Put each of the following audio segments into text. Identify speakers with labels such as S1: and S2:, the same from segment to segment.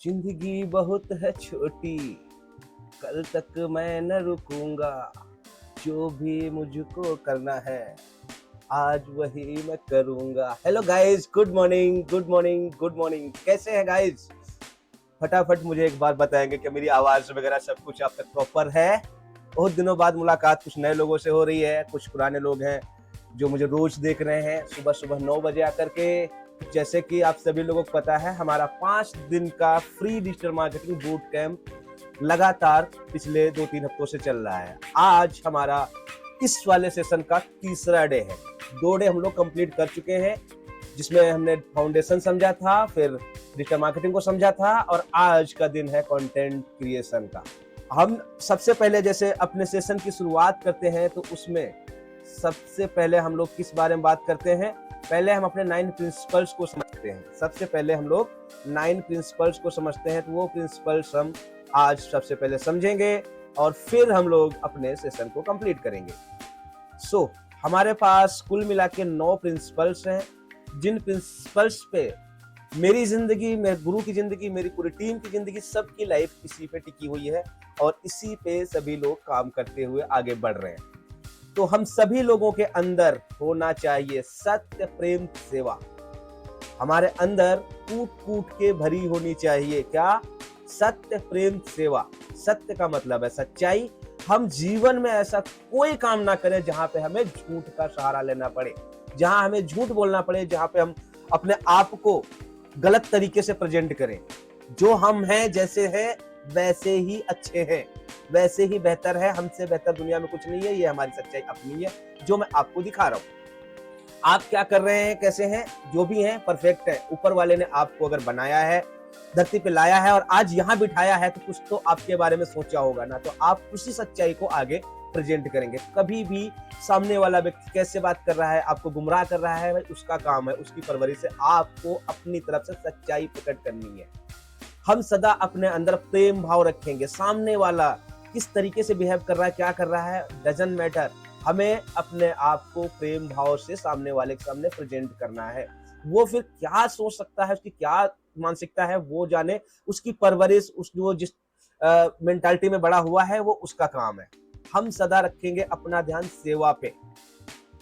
S1: जिंदगी बहुत है छोटी, कल तक मैं न रुकूंगा, जो भी मुझको करना है आज वही मैं करूंगा। Hello guys, good morning good morning good morning. कैसे हैं गाइस? फटाफट मुझे एक बार बताएंगे कि मेरी आवाज वगैरह सब कुछ आप तक प्रॉपर है। बहुत दिनों बाद मुलाकात कुछ नए लोगों से हो रही है, कुछ पुराने लोग हैं जो मुझे रोज देख रहे हैं सुबह सुबह 9 बजे आकर के। जैसे कि आप सभी लोगों को पता है, हमारा 5 दिन का free digital marketing boot camp लगातार पिछले 2-3 हफ्तों से चल रहा है। आज हमारा इस वाले सेशन का तीसरा डे है। 2 डे हम लोग कंप्लीट कर चुके हैं, जिसमें हमने फाउंडेशन समझा था, फिर डिजिटल मार्केटिंग को समझा था, और आज का दिन है कंटेंट क्रिएशन का। हम सबसे पहले जैसे अपने सेशन की शुरुआत करते हैं तो उसमें सबसे पहले हम लोग किस बारे में बात करते हैं? पहले हम अपने 9 प्रिंसिपल्स को समझते हैं। सबसे पहले हम लोग 9 प्रिंसिपल्स को समझते हैं, तो वो प्रिंसिपल्स हम आज सबसे पहले समझेंगे और फिर हम लोग अपने सेशन को कंप्लीट करेंगे। हमारे पास कुल मिला के 9 प्रिंसिपल्स हैं, जिन प्रिंसिपल्स पे मेरी जिंदगी, मेरे गुरु की जिंदगी, मेरी पूरी टीम की जिंदगी, सबकी लाइफ इसी पे टिकी हुई है और इसी पे सभी लोग काम करते हुए आगे बढ़ रहे हैं। तो हम सभी लोगों के अंदर होना चाहिए सत्य, प्रेम, सेवा। हमारे अंदर कूट कूट के भरी होनी चाहिए क्या? सत्य, प्रेम, सेवा। सत्य का मतलब है सच्चाई। हम जीवन में ऐसा कोई काम ना करें जहां पे हमें झूठ का सहारा लेना पड़े, जहां हमें झूठ बोलना पड़े, जहां पे हम अपने आप को गलत तरीके से प्रेजेंट करें। जो हम हैं, जैसे हैं वैसे ही अच्छे हैं, वैसे ही बेहतर है। हमसे बेहतर दुनिया में कुछ नहीं है। ये हमारी सच्चाई अपनी है जो मैं आपको दिखा रहा हूं। आप क्या कर रहे हैं, कैसे हैं, जो भी हैं परफेक्ट है। ऊपर वाले ने आपको अगर बनाया है, धरती पे लाया है और आज यहाँ बिठाया है, तो कुछ तो आपके बारे में सोचा होगा ना। तो आप उसी सच्चाई को आगे प्रेजेंट करेंगे। कभी भी सामने वाला व्यक्ति कैसे बात कर रहा है, आपको गुमराह कर रहा है, भाई उसका काम है, उसकी परवरिश से आपको अपनी तरफ से सच्चाई प्रकट करनी है। हम सदा अपने अंदर प्रेम भाव रखेंगे। सामने वाला किस तरीके से बिहेव कर रहा है, क्या कर रहा है, डजंट मैटर। हमें अपने आप को प्रेम भाव से सामने वाले के सामने प्रेजेंट करना है। वो फिर क्या सोच सकता है, उसकी क्या मानसिकता है, वो जाने। उसकी परवरिश, वो जिस मेंटालिटी में बड़ा हुआ है, वो उसका काम है। हम सदा रखेंगे अपना ध्यान सेवा पे।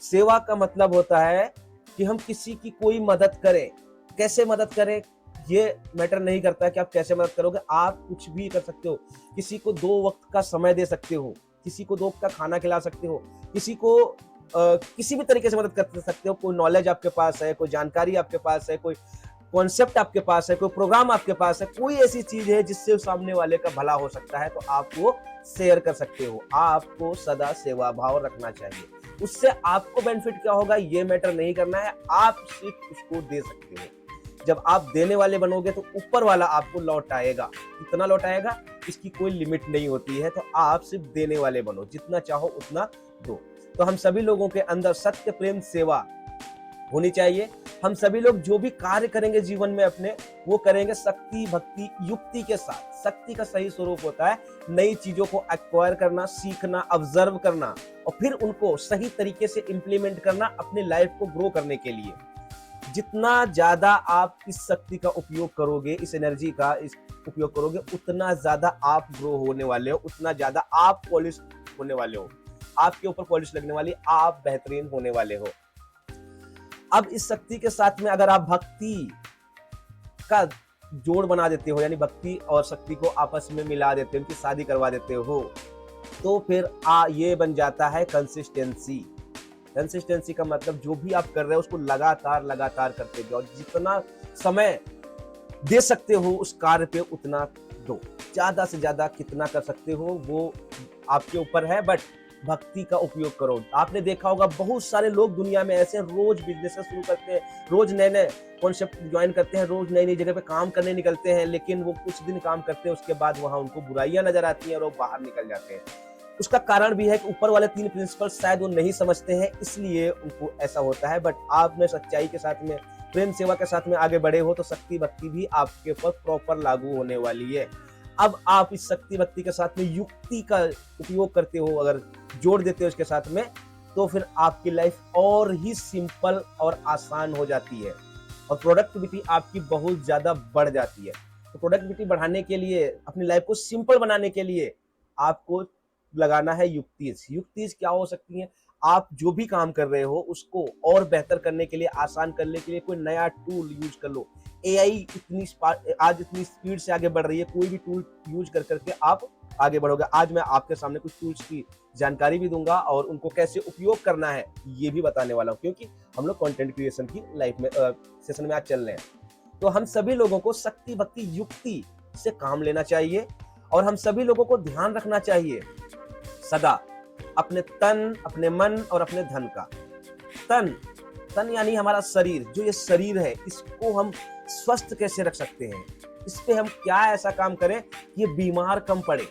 S1: सेवा का मतलब होता है कि हम किसी की कोई मदद करें। कैसे मदद करें ये मैटर नहीं करता है कि आप कैसे मदद करोगे। आप कुछ भी कर सकते हो। किसी को 2 वक्त का समय दे सकते हो, किसी को 2 वक्त का खाना खिला सकते हो, किसी को किसी भी तरीके से मदद कर सकते हो। कोई नॉलेज आपके पास है, कोई जानकारी आपके पास है, कोई कॉन्सेप्ट आपके पास है, कोई प्रोग्राम आपके पास है, कोई ऐसी चीज है जिससे सामने वाले का भला हो सकता है, तो आप वो शेयर कर सकते हो। आपको सदा सेवा भाव रखना चाहिए। उससे आपको बेनिफिट क्या होगा ये मैटर नहीं करना है, आप सिर्फ उसको दे सकते हो। जब आप देने वाले बनोगे तो ऊपर वाला आपको लौटाएगा। कितना लौटाएगा इसकी कोई लिमिट नहीं होती है। तो आप सिर्फ देने वाले बनो, जितना चाहो उतना दो। तो हम सभी लोगों के अंदर सत्य, प्रेम, सेवा होनी चाहिए। हम सभी लोग जो भी कार्य करेंगे जीवन में अपने, वो करेंगे शक्ति, भक्ति, युक्ति के साथ। शक्ति का सही स्वरूप होता है नई चीजों को एक्वायर करना, सीखना, ऑब्जर्व करना और फिर उनको सही तरीके से इंप्लीमेंट करना अपनी लाइफ को ग्रो करने के लिए। जितना ज्यादा आप इस शक्ति का उपयोग करोगे, इस एनर्जी का उपयोग करोगे, उतना ज्यादा आप ग्रो होने वाले हो, उतना ज्यादा आप पॉलिश होने वाले हो, आपके ऊपर पॉलिश लगने वाली, आप बेहतरीन होने वाले हो। अब इस शक्ति के साथ में अगर आप भक्ति का जोड़ बना देते हो, यानी भक्ति और शक्ति को आपस में मिला देते हो, उनकी शादी करवा देते हो, तो फिर ये बन जाता है कंसिस्टेंसी। कंसिस्टेंसी का मतलब जो भी आप कर रहे हो उसको लगातार लगातार करते जाओ। जितना समय दे सकते हो उस कार्य पे उतना दो। ज्यादा से ज्यादा कितना कर सकते हो वो आपके ऊपर है, बट भक्ति का उपयोग करो। आपने देखा होगा बहुत सारे लोग दुनिया में ऐसे रोज बिजनेस शुरू करते हैं, रोज नए नए कॉन्सेप्ट ज्वाइन करते हैं, रोज नई नई जगह पे काम करने निकलते हैं, लेकिन वो कुछ दिन काम करते हैं, उसके बाद वहां उनको बुराइयां नजर आती हैं और वो बाहर निकल जाते हैं। उसका कारण भी है कि ऊपर वाले 3 प्रिंसिपल शायद वो नहीं समझते हैं, इसलिए उनको ऐसा होता है। बट आप में सच्चाई के साथ में, प्रेम सेवा के साथ में आगे बढ़े हो तो शक्ति भक्ति भी आपके ऊपर प्रॉपर लागू होने वाली है। अब आप इस शक्ति भक्ति के साथ में युक्ति का उपयोग करते हो, अगर जोड़ देते हो इसके साथ में, तो फिर आपकी लाइफ और ही सिंपल और आसान हो जाती है और प्रोडक्टिविटी आपकी बहुत ज्यादा बढ़ जाती है। तो प्रोडक्टिविटी बढ़ाने के लिए, अपनी लाइफ को सिंपल बनाने के लिए आपको लगाना है युक्तिज। युक्तिज क्या हो सकती हैं? आप जो भी काम कर रहे हो उसको और बेहतर करने के लिए, आसान करने के लिए कोई नया टूल यूज कर लो। एआई आज इतनी स्पीड से आगे बढ़ रही है, कोई भी टूल यूज कर करके आप आगे बढ़ोगे। आज मैं आपके सामने कुछ टूल्स की जानकारी भी दूंगा और उनको कैसे उपयोग करना है ये भी बताने वाला हूँ, क्योंकि हम लोग कंटेंट क्रिएशन की लाइफ में सेशन में आज चल रहे हैं। तो हम सभी लोगों को शक्ति भक्ति युक्ति से काम लेना चाहिए और हम सभी लोगों को ध्यान रखना चाहिए सदा अपने तन, अपने मन और अपने धन का। तन यानी हमारा शरीर, जो ये शरीर है इसको हम स्वस्थ कैसे रख सकते हैं, इस पे हम क्या ऐसा काम करें कि ये बीमार कम पड़े।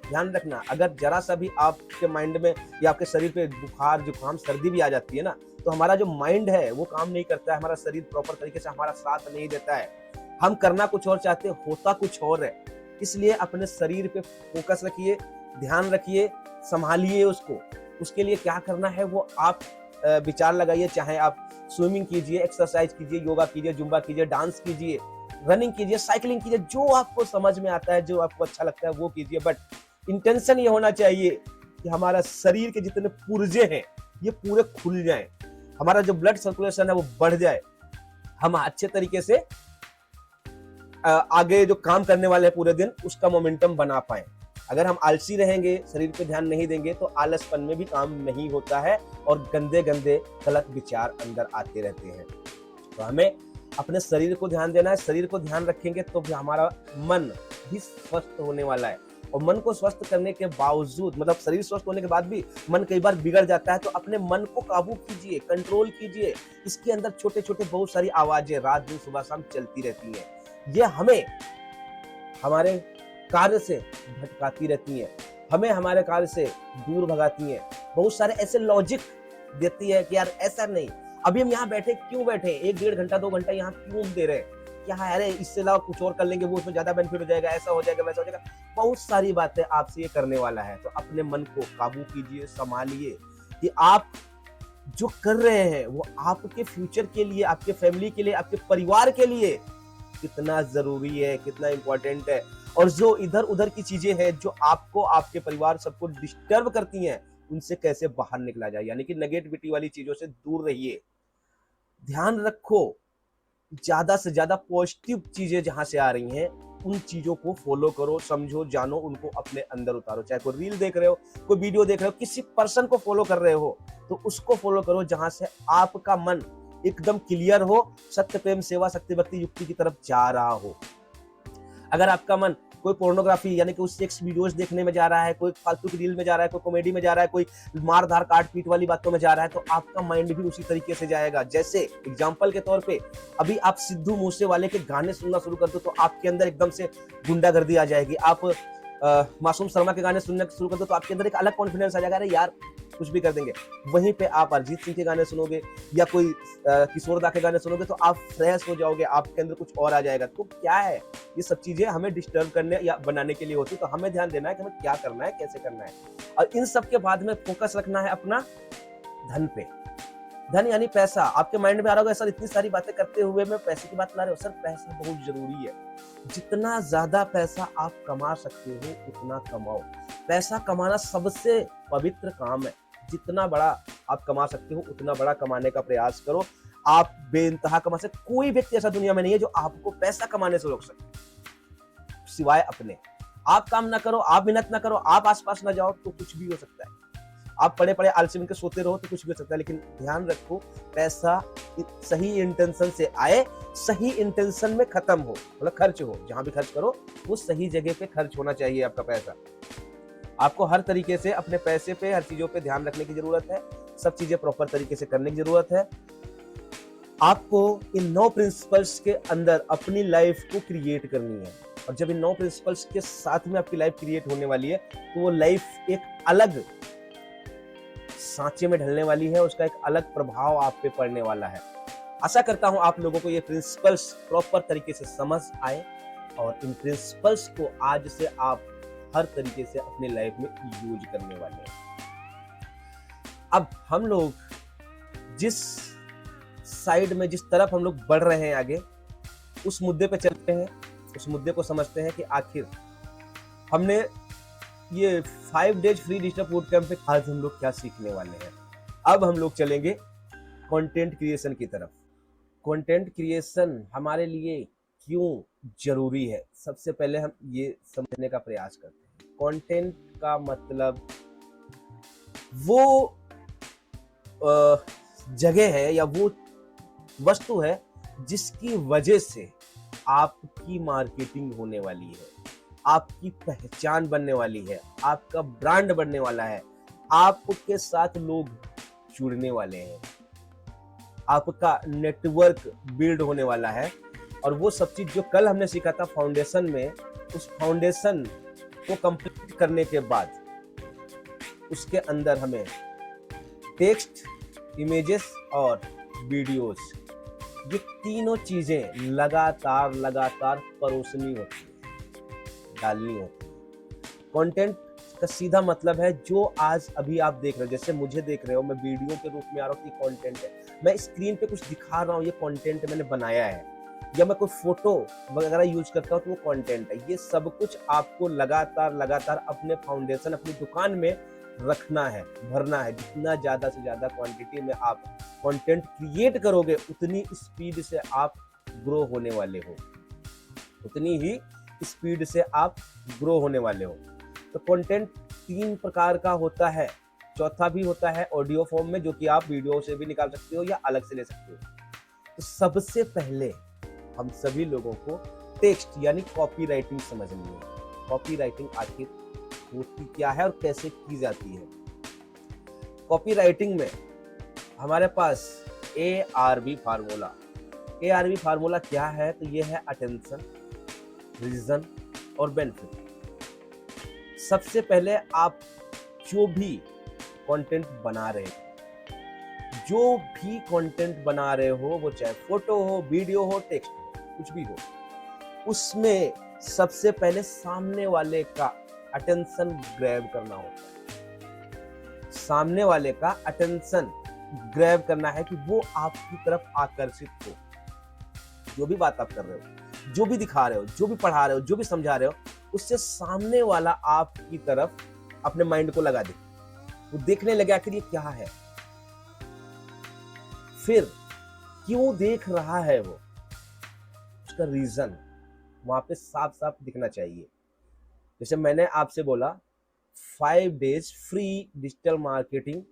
S1: ध्यान रखना, अगर जरा सा भी आपके माइंड में या आपके शरीर पे बुखार, जुकाम, सर्दी भी आ जाती है ना, तो हमारा जो माइंड है वो काम नहीं करता है, हमारा शरीर प्रॉपर तरीके से हमारा साथ नहीं देता है। हम करना कुछ और चाहते, होता कुछ और है। इसलिए अपने शरीर पे फोकस रखिए, ध्यान रखिए, संभालिए उसको। उसके लिए क्या करना है वो आप विचार लगाइए। चाहे आप स्विमिंग कीजिए, एक्सरसाइज कीजिए, योगा कीजिए, जुम्बा कीजिए, डांस कीजिए, रनिंग कीजिए, साइकिलिंग कीजिए, जो आपको समझ में आता है, जो आपको अच्छा लगता है वो कीजिए। बट इंटेंशन ये होना चाहिए कि हमारा शरीर के जितने पुर्जे हैं ये पूरे खुल जाएं, हमारा जो ब्लड सर्कुलेशन है वो बढ़ जाए, हम अच्छे तरीके से आगे जो काम करने वाले हैं पूरे दिन उसका मोमेंटम बना पाए। अगर हम आलसी रहेंगे, शरीर पे ध्यान नहीं देंगे, तो आलसपन में भी काम नहीं होता है और गंदे गंदे गलत विचार अंदर आते रहते हैं। तो हमें अपने शरीर को ध्यान देना है। शरीर को ध्यान रखेंगे तो भी हमारा मन भी स्वस्थ होने वाला है। और मन को स्वस्थ करने के बावजूद, मतलब शरीर स्वस्थ होने के बाद भी मन कई बार बिगड़ जाता है, तो अपने मन को काबू कीजिए, कंट्रोल कीजिए। इसके अंदर छोटे छोटे बहुत सारी आवाजें रात दिन सुबह शाम चलती रहती हैं। ये हमें हमारे कार्य से भटकाती रहती हैं, हमें हमारे कार्य से दूर भगाती हैं। बहुत सारे ऐसे लॉजिक देती है कि यार ऐसा नहीं, अभी हम यहाँ बैठे क्यों बैठे, 1-1.5 घंटा 2 घंटा यहाँ क्यों दे रहे हैं, क्या है, अरे इससे अलावा कुछ और कर लेंगे, वो उसमें ज्यादा बेनिफिट हो जाएगा, ऐसा हो जाएगा, वैसा हो जाएगा। बहुत सारी बातें आपसे ये करने वाला है। तो अपने मन को काबू कीजिए, संभालिए कि आप जो कर रहे हैं वो आपके फ्यूचर के लिए, आपके फैमिली के लिए, आपके परिवार के लिए कितना जरूरी है, कितना इंपॉर्टेंट है। और जो इधर उधर की चीजें हैं जो आपको, आपके परिवार सबको डिस्टर्ब करती हैं, उनसे कैसे बाहर निकला जाए, यानी कि नेगेटिविटी वाली चीजों से दूर रहिए। ध्यान रखो, ज्यादा से ज्यादा पॉजिटिव चीजें जहां से आ रही हैं उन चीजों को फॉलो करो, समझो, जानो, उनको अपने अंदर उतारो। चाहे कोई रील देख रहे हो, कोई वीडियो देख रहे हो, किसी पर्सन को फॉलो कर रहे हो तो उसको फॉलो करो जहां से आपका मन एकदम क्लियर हो, सत्य प्रेम सेवा शक्ति भक्ति युक्ति की तरफ जा रहा हो। अगर आपका मन कोई पोर्नोग्राफी यानी कि उस सेक्स वीडियोस देखने में जा रहा है, कोई फालतू की रील में जा रहा है, कोई कॉमेडी में जा रहा है, कोई मार धार काट पीट वाली बातों में जा रहा है, तो आपका माइंड भी उसी तरीके से जाएगा। जैसे एग्जांपल के तौर पे अभी आप सिद्धू मूसेवाले के गाने सुनना शुरू कर दो तो आपके अंदर एकदम से गुंडागर्दी आ जाएगी। आप मासूम शर्मा के गाने सुनना शुरू कर दो तो आपके अंदर एक अलग कॉन्फिडेंस आ जाएगा, अरे यार कुछ भी कर देंगे। वहीं पे आप अरिजीत सिंह के गाने सुनोगे या कोई किशोर दा के गाने सुनोगे तो आप फ्रेश हो जाओगे, आपके अंदर कुछ और आ जाएगा। तो क्या है, ये सब चीजें हमें डिस्टर्ब करने या बनाने के लिए होती है। तो हमें ध्यान देना है कि हमें क्या करना है, कैसे करना है। और इन सब के बाद में फोकस रखना है अपना धन पे। धन यानी पैसा। आपके माइंड में आ रहा होगा सर इतनी सारी बातें करते हुए मैं पैसे की बात ला रहे हो। सर पैसा बहुत जरूरी है, जितना ज्यादा पैसा आप कमा सकते हो उतना कमाओ। पैसा कमाना सबसे पवित्र काम है, जितना बड़ा आप कमा सकते हो उतना बड़ा कमाने का प्रयास करो। आप बेइंतहा कमा सकते, कोई व्यक्ति ऐसा दुनिया में नहीं है जो आपको पैसा कमाने से रोक सके सिवाय अपने। आप काम ना करो, आप मेहनत ना करो, आप आसपास ना जाओ तो कुछ भी हो सकता है। आप पड़े पड़े आलसी बनकर सोते रहो तो कुछ भी हो सकता है। लेकिन ध्यान रखो, पैसा सही इंटेंशन से आए, सही इंटेंशन में खत्म हो, मतलब खर्च हो। जहां भी खर्च करो वो सही जगह पे खर्च होना चाहिए आपका पैसा। आपको हर तरीके से अपने पैसे पे, हर चीजों पे ध्यान रखने की जरूरत है। सब चीजें प्रॉपर तरीके से करने की जरूरत है। आपको इन 9 प्रिंसिपल्स के अंदर अपनी लाइफ को क्रिएट करनी है। और जब इन 9 प्रिंसिपल्स के साथ में आपकी लाइफ क्रिएट होने वाली है तो वो लाइफ एक अलग सांचे में ढलने वाली है, उसका एक अलग प्रभाव आप पे पड़ने वाला है। आशा करता हूं आप लोगों को ये प्रिंसिपल्स प्रॉपर तरीके से समझ आए और इन प्रिंसिपल्स को आज से आप हर तरीके से अपनी लाइफ में यूज करने वाले हैं। अब हम लोग जिस साइड में, जिस तरफ हम लोग बढ़ रहे हैं आगे, उस मुद्दे पे चलते हैं। उस मुद्दे को समझते हैं कि आखिर हमने ये 5 days free digital boot camp पे आज हम लोग क्या सीखने वाले हैं। अब हम लोग चलेंगे कंटेंट क्रिएशन की तरफ। कंटेंट क्रिएशन हमारे लिए क्यों जरूरी है, सबसे पहले हम ये समझने का प्रयास करते हैं। कंटेंट का मतलब वो जगह है या वो वस्तु है जिसकी वजह से आपकी मार्केटिंग होने वाली है, आपकी पहचान बनने वाली है, आपका ब्रांड बनने वाला है, आपके साथ लोग जुड़ने वाले हैं, आपका नेटवर्क बिल्ड होने वाला है। और वो सब चीज जो कल हमने सीखा था फाउंडेशन में, उस फाउंडेशन को कंप्लीट करने के बाद उसके अंदर हमें टेक्स्ट, इमेजेस और वीडियोस, ये तीनों चीजें लगातार परोसनी होती है, डालनी होती है। कंटेंट का सीधा मतलब है जो आज अभी आप देख रहे हो, जैसे मुझे देख रहे हो, मैं वीडियो के रूप में आ रहा हूँ, ये कंटेंट है। मैं स्क्रीन पे कुछ दिखा रहा हूँ, ये कंटेंट मैंने बनाया है। या मैं कोई फोटो वगैरह यूज करता हूँ तो वो कंटेंट है। ये सब कुछ आपको लगातार अपने फाउंडेशन, अपनी दुकान में रखना है, भरना है। जितना ज्यादा से ज्यादा क्वांटिटी में आप कंटेंट क्रिएट करोगे, उतनी स्पीड से आप ग्रो होने वाले हो, उतनी ही स्पीड से आप ग्रो होने वाले हो। तो कंटेंट 3 प्रकार का होता है। चौथा भी होता है ऑडियो फॉर्म में, जो कि आप वीडियो से भी निकाल सकते हो या अलग से ले सकते हो। तो सबसे पहले हम सभी लोगों को टेक्स्ट यानी कॉपी राइटिंग समझनी है। कॉपी राइटिंग आखिर होती क्या है और कैसे की जाती है। कॉपी राइटिंग में हमारे पास ARB फार्मूला। ARB फार्मूला क्या है? तो ये है अटेंशन, रीजन और बेनिफिट। सबसे पहले आप जो भी कंटेंट बना रहे हो, वो चाहे फोटो हो, वीडियो हो, टेक्स्ट हो, कुछ भी हो, उसमें सबसे पहले सामने वाले का अटेंशन ग्रैब करना होता है। सामने वाले का अटेंशन ग्रैब करना है कि वो आपकी तरफ आकर्षित हो। जो भी बात आप कर रहे हो, जो भी दिखा रहे हो, जो भी पढ़ा रहे हो, जो भी समझा रहे हो, उससे सामने वाला आपकी तरफ अपने माइंड को लगा दे, वो देखने लगे आखिर ये क्या है। फिर क्यों देख रहा है वो, उसका रीजन वहां पे साफ साफ दिखना चाहिए। जैसे मैंने आपसे बोला 5 days free digital marketing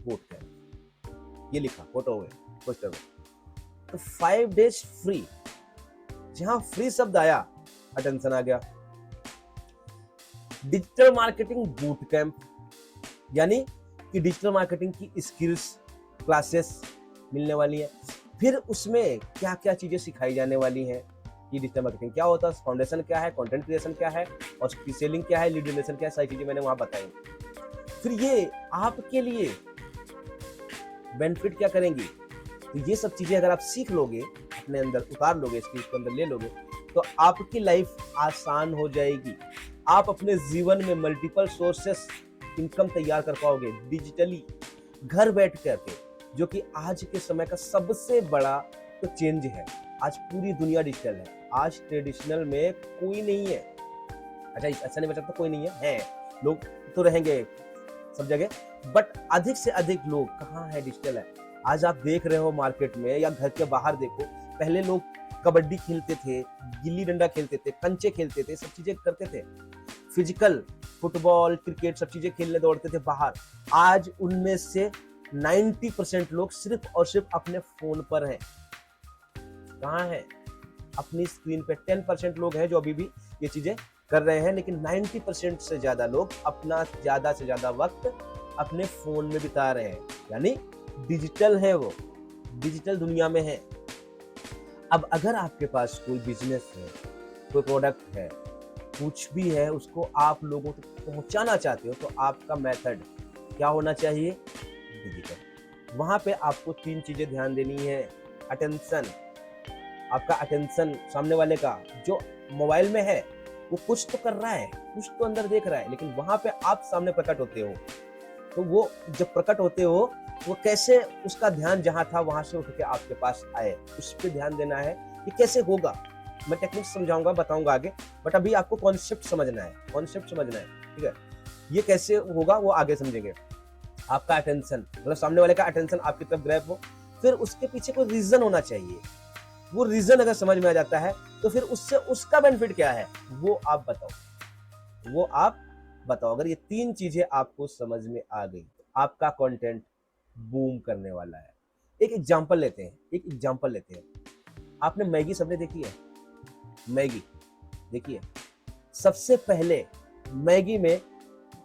S1: boot camp, ये लिखा फोटो में, पोस्टर में। तो 5 डेज फ्री, जहां फ्री शब्द आया अटेंशन आ गया। डिजिटल मार्केटिंग बूट कैंप यानी कि डिजिटल मार्केटिंग की स्किल्स क्लासेस मिलने वाली है। फिर उसमें क्या क्या चीजें सिखाई जाने वाली हैं कि डिजिटल मार्केटिंग क्या होता है, फाउंडेशन क्या है, कंटेंट क्रिएशन क्या है और उसकी सेलिंग क्या है, लीड जनरेशन क्या है, सारी चीजें मैंने वहां बताई। फिर ये आपके लिए बेनिफिट क्या करेंगी, तो ये सब चीजें अगर आप सीख लोगे, अपने अंदर उतार लोगे, स्किल्स को अंदर ले लोगे, तो आपकी लाइफ आसान हो जाएगी। आप अपने जीवन में मल्टीपल सोर्सेस इनकम तैयार कर पाओगे डिजिटली, घर बैठ करके, जो कि आज के समय का सबसे बड़ा तो चेंज है। आज पूरी दुनिया डिजिटल है। आज ट्रेडिशनल में कोई नहीं है। अच्छा, ऐसा नहीं बचा तो कोई नहीं है, लोग तो रहेंगे सब जगह, बट अधिक से अधिक लोग कहाँ है, डिजिटल है। आज आप देख रहे हो मार्केट में या घर के बाहर देखो, पहले लोग कबड्डी खेलते थे, गिल्ली डंडा खेलते थे, कंचे खेलते थे, सब चीजें करते थे, फिजिकल, फुटबॉल, क्रिकेट, सब चीजें खेलने दौड़ते थे बाहर। आज उनमें से 90% लोग सिर्फ और सिर्फ अपने फोन पर हैं। कहाँ है? अपनी स्क्रीन पे। 10% लोग हैं जो अभी भी ये चीजें कर रहे हैं, लेकिन 90% से ज्यादा लोग अपना ज्यादा से ज्यादा वक्त अपने फोन में बिता रहे हैं, यानी डिजिटल है, वो डिजिटल दुनिया में है। अब अगर आपके पास कोई बिजनेस है, कोई प्रोडक्ट है, कुछ भी है, उसको आप लोगों तक पहुंचाना चाहते हो, तो आपका मेथड क्या होना चाहिए? डिजिटल। वहां पे आपको 3 चीजें ध्यान देनी है। अटेंशन, आपका अटेंशन सामने वाले का जो मोबाइल में है, वो कुछ तो कर रहा है, कुछ तो अंदर देख रहा है, लेकिन वहां पे आप सामने प्रकट होते हो। तो वो जब प्रकट होते हो, वो कैसे उसका ध्यान जहां था वहां से उठ के आपके पास आए, उस पर ध्यान देना है। ये कैसे होगा? मैं टेक्निक समझाऊंगा, बताऊंगा आगे, बट अभी आपको कॉन्सेप्ट समझना है, कॉन्सेप्ट समझना है, ठीक है। ये कैसे होगा वो आगे समझेंगे। आपका अटेंशन, मतलब सामने वाले का अटेंशन आपकी तरफ ग्रैब हो, फिर उसके पीछे कोई रीजन होना चाहिए। वो रीजन अगर समझ में आ जाता है तो फिर उससे उसका बेनिफिट क्या है वो आप बताओ, वो आप बताओ। अगर ये 3 चीजें आपको समझ में आ गई तो आपका कंटेंट बूम करने वाला है। एक एग्जांपल लेते हैं, एक एग्जांपल लेते हैं। आपने मैगी सबने देखी है? मैगी देखिए, सबसे पहले मैगी में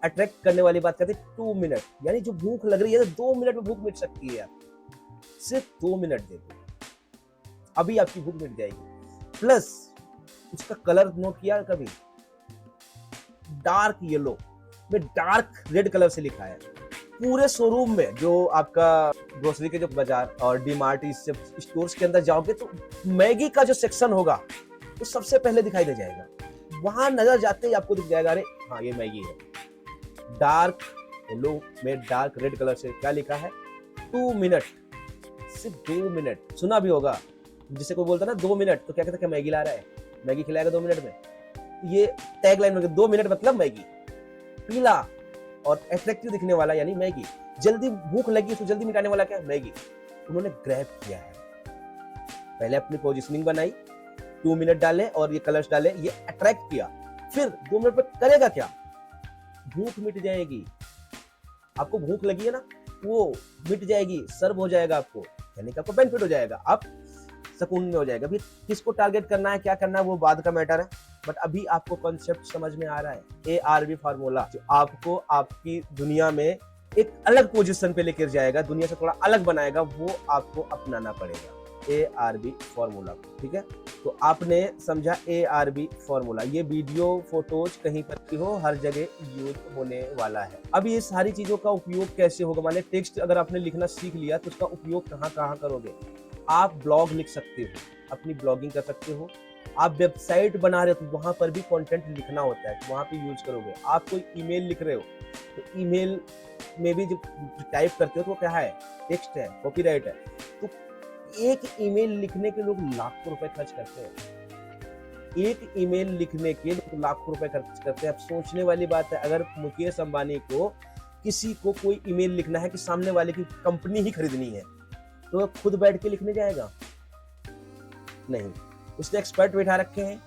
S1: अट्रैक्ट करने वाली बात करते हैं 2 मिनट, यानी जो भूख लग रही है तो 2 मिनट में भूख मिट सकती है। सिर्फ 2 मिनट दे दो, अभी आपकी भूख मिट जाएगी। प्लस उसका कलर नोट किया कभी? डार्क येलो में डार्क रेड कलर से लिखा है। पूरे शोरूम में, जो आपका ग्रोसरी के जो बाजार और डीमार्ट स्टोर्स के अंदर जाओगे तो मैगी का जो सेक्शन होगा वो सबसे पहले दिखाई दे जाएगा। वहां नजर जाते ही आपको दिख जाएगा, अरे हाँ ये मैगी है। डार्क येलो में डार्क रेड कलर से क्या लिखा है? 2 मिनट, सिर्फ 2 मिनट। सुना भी होगा, जिसे कोई बोलता ना 2 मिनट तो क्या कहता है, मैगी ला रहा है, मैगी खिलाएगा 2 मिनट में। ये टैगलाइन में 2 मिनट मतलब मैगी। पीला और अट्रैक्टिव दिखने वाला यानी मैगी। जल्दी भूख लगी तो जल्दी मिटाने वाला क्या? मैगी। उन्होंने ग्रैब किया है, पहले अपनी पोजीशनिंग बनाई, 2 मिनट डाले और ये कलर्स डाले, ये अट्रैक्ट किया। फिर 2 मिनट पर करेगा क्या? भूख मिट जाएगी। आपको भूख लगी है ना, वो मिट जाएगी, सर्व हो जाएगा आपको, यानी कि आपको बेनिफिट हो जाएगा, आप सुकून में हो जाएगा। अभी किसको टारगेट करना है, क्या करना है, वो बाद का मैटर है, बट अभी आपको कॉन्सेप्ट समझ में आ रहा है। ARB फार्मूला जो आपको आपकी दुनिया में एक अलग पोजीशन पे लेकर जाएगा, दुनिया से थोड़ा अलग बनाएगा, वो आपको अपनाना पड़ेगा ARB फार्मूला, ठीक है। तो आपने समझा ARB फार्मूला। ये वीडियो फोटोज कहीं पर भी हो, हर जगह यूज होने वाला है। अब ये सारी चीजों का उपयोग कैसे होगा? मान लीजिए टेक्स्ट अगर आपने लिखना सीख लिया तो उसका उपयोग कहाँ कहाँ करोगे? आप ब्लॉग लिख सकते हो, अपनी ब्लॉगिंग कर सकते हो। आप वेबसाइट बना रहे हो तो वहां पर भी कंटेंट लिखना होता है, तो वहां पे यूज करोगे। आप कोई ईमेल लिख रहे हो तो ईमेल में भी जब टाइप करते हो तो क्या है? टेक्स्ट है, कॉपीराइट है। तो एक ईमेल लिखने के लोग लाखों रुपए खर्च करते हैं, एक ईमेल लिखने के लोग लाखों रुपए खर्च करते हैं। अब सोचने वाली बात है, अगर मुकेश अंबानी को किसी को कोई ईमेल लिखना है कि सामने वाले की कंपनी ही खरीदनी है, तो वो खुद बैठ के लिखने जाएगा? नहीं, उसने एक्सपर्ट बैठा रखे हैं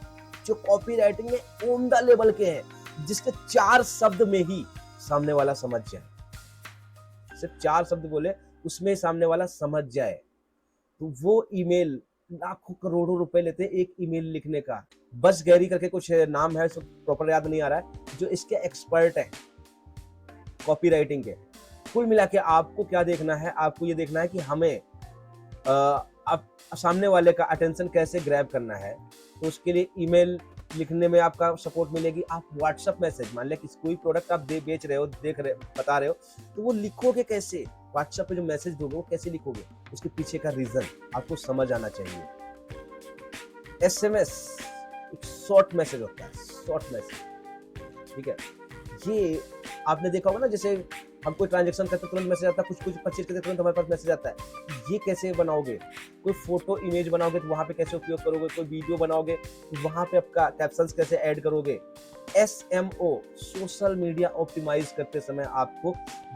S1: जो कॉपी राइटिंग में उम्दा लेवल के हैं, जिसके 4 शब्द में ही सामने वाला समझ जाए। सिर्फ 4 शब्द बोले उसमें सामने वाला समझ जाए, तो वो ईमेल लाखों करोड़ों रुपए लेते हैं एक ईमेल लिखने का। बस गैरी करके कुछ नाम है, प्रॉपर याद नहीं आ रहा है, जो इसके एक्सपर्ट है कॉपी राइटिंग के। कुल मिला के आपको क्या देखना है? आपको ये देखना है कि हमें आप सामने वाले का अटेंशन कैसे ग्रैब करना है। तो उसके लिए ईमेल लिखने में आपका सपोर्ट मिलेगी। आप व्हाट्सएप मैसेज, मान लिया किसी कोई प्रोडक्ट आप बेच रहे हो, देख रहे बता रहे हो, तो वो लिखोगे कैसे? व्हाट्सएप पे जो मैसेज दोगे वो कैसे लिखोगे? उसके पीछे का रीजन आपको समझ आना चाहिए। SMS एक शॉर्ट मैसेज होता है, शॉर्ट मैसेज, ठीक है। ये आपने देखा होगा ना, जैसे हम कोई ट्रांजैक्शन करते तुरंत मैसेज आता है, कुछ परचेज करते तुरंत हमारे पास मैसेज आता है। ये कैसे बनाओगे? कोई फोटो इमेज बनाओगे तो वहां पे कैसे उपयोग करोगे? कोई वीडियो बनाओगे तो वहां पे आपका कैप्शंस कैसे ऐड करोगे? SMO सोशल मीडिया ऑप्टिमाइज करते समय आपको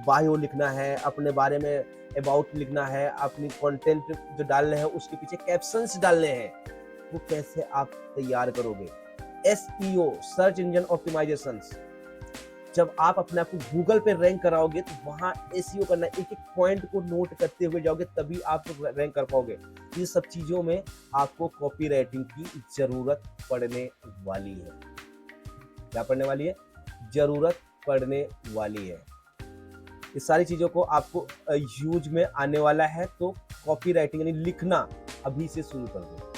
S1: बायो लिखना है, अपने बारे में अबाउट लिखना है, अपनी कंटेंट जो डालने हैं उसके पीछे कैप्शंस डालने हैं, वो कैसे आप तैयार करोगे? SEO सर्च इंजन ऑप्टिमाइजेशन, जब आप अपने आप को गूगल पे रैंक कराओगे तो वहां SEO करना, एक एक पॉइंट को नोट करते हुए जाओगे तभी आप रैंक कर पाओगे। ये सब चीजों में आपको कॉपी राइटिंग की जरूरत पड़ने वाली है। क्या पड़ने वाली है? जरूरत पड़ने वाली है। इस सारी चीजों को आपको यूज में आने वाला है, तो कॉपी राइटिंग यानी लिखना अभी से शुरू कर दो।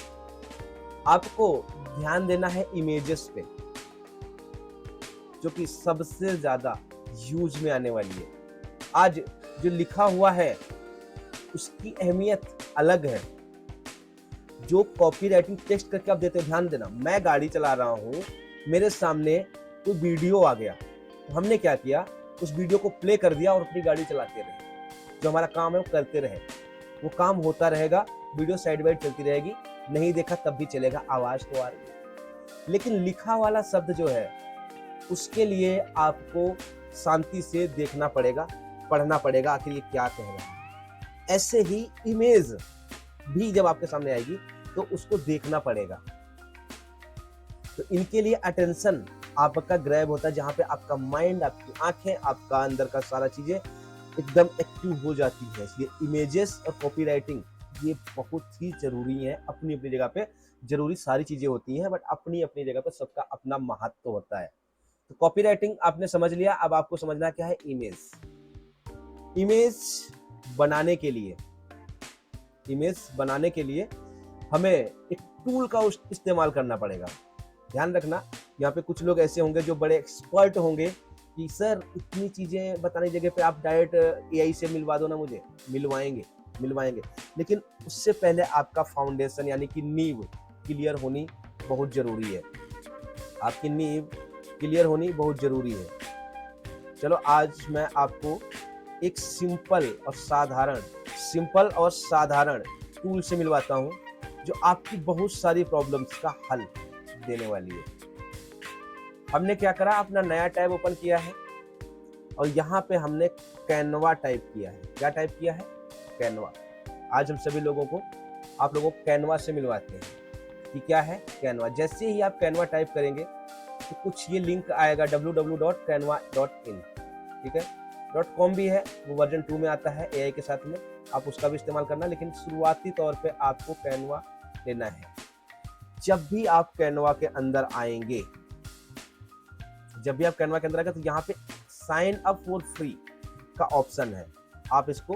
S1: आपको ध्यान देना है इमेजेस पे, जो कि सबसे ज्यादा यूज में आने वाली है। आज जो लिखा हुआ है उसकी अहमियत अलग है। जो कॉपी राइटिंग टेक्स्ट करके आप देते हो, ध्यान देना, मैं गाड़ी चला रहा हूं, मेरे सामने कोई वीडियो आ गया, तो हमने क्या किया? उस वीडियो को प्ले कर दिया और अपनी गाड़ी चलाते रहे। जो हमारा काम है वो करते रहे, वो काम होता रहेगा, वीडियो साइड बाइड चलती रहेगी, नहीं देखा तब भी चलेगा, आवाज तो आ रही है। लेकिन लिखा वाला शब्द जो है उसके लिए आपको शांति से देखना पड़ेगा, पढ़ना पड़ेगा आखिर ये क्या कह रहा है। ऐसे ही इमेज भी जब आपके सामने आएगी तो उसको देखना पड़ेगा। तो इनके लिए अटेंशन आपका ग्रैब होता है, जहां पे आपका माइंड, आपकी आंखें, आपका अंदर का सारा चीजें एकदम एक्टिव हो जाती है। इसलिए इमेजेस और कॉपीराइटिंग ये बहुत ही जरूरी है। अपनी अपनी जगह पे जरूरी सारी चीजें होती हैं, बट अपनी अपनी जगह पे सबका अपना महत्व होता है। तो कॉपीराइटिंग आपने समझ लिया, अब आपको समझना क्या है इमेज। इमेज बनाने के लिए हमें एक टूल का इस्तेमाल करना पड़ेगा। ध्यान रखना, यहाँ पे कुछ लोग ऐसे होंगे जो बड़े एक्सपर्ट होंगे कि सर इतनी चीजें बताने की जगह पे आप डायरेक्ट एआई से मिलवा दो ना मुझे। मिलवाएंगे, लेकिन उससे पहले आपका फाउंडेशन यानी कि नींव क्लियर होनी बहुत जरूरी है। आपकी नींव क्लियर होनी बहुत जरूरी है। चलो आज मैं आपको एक सिंपल और साधारण टूल से मिलवाता हूं जो आपकी बहुत सारी प्रॉब्लम्स का हल देने वाली है। हमने क्या करा, अपना नया टैब ओपन किया है और यहाँ पे हमने कैनवा टाइप किया है। क्या टाइप किया है? कैनवा। आज हम सभी लोगों को, आप लोगों को कैनवा से मिलवाते हैं कि क्या है कैनवा। जैसे ही आप कैनवा टाइप करेंगे तो कुछ ये लिंक आएगा www.canva.in, ठीक है। .com भी है, वो वर्जन 2 में आता है एआई के साथ में, आप उसका भी इस्तेमाल करना, लेकिन शुरुआती तौर पे आपको कैनवा लेना है। जब भी आप कैनवा के अंदर आएंगे, तो यहाँ पे साइन अप फॉर फ्री का ऑप्शन है। आप इसको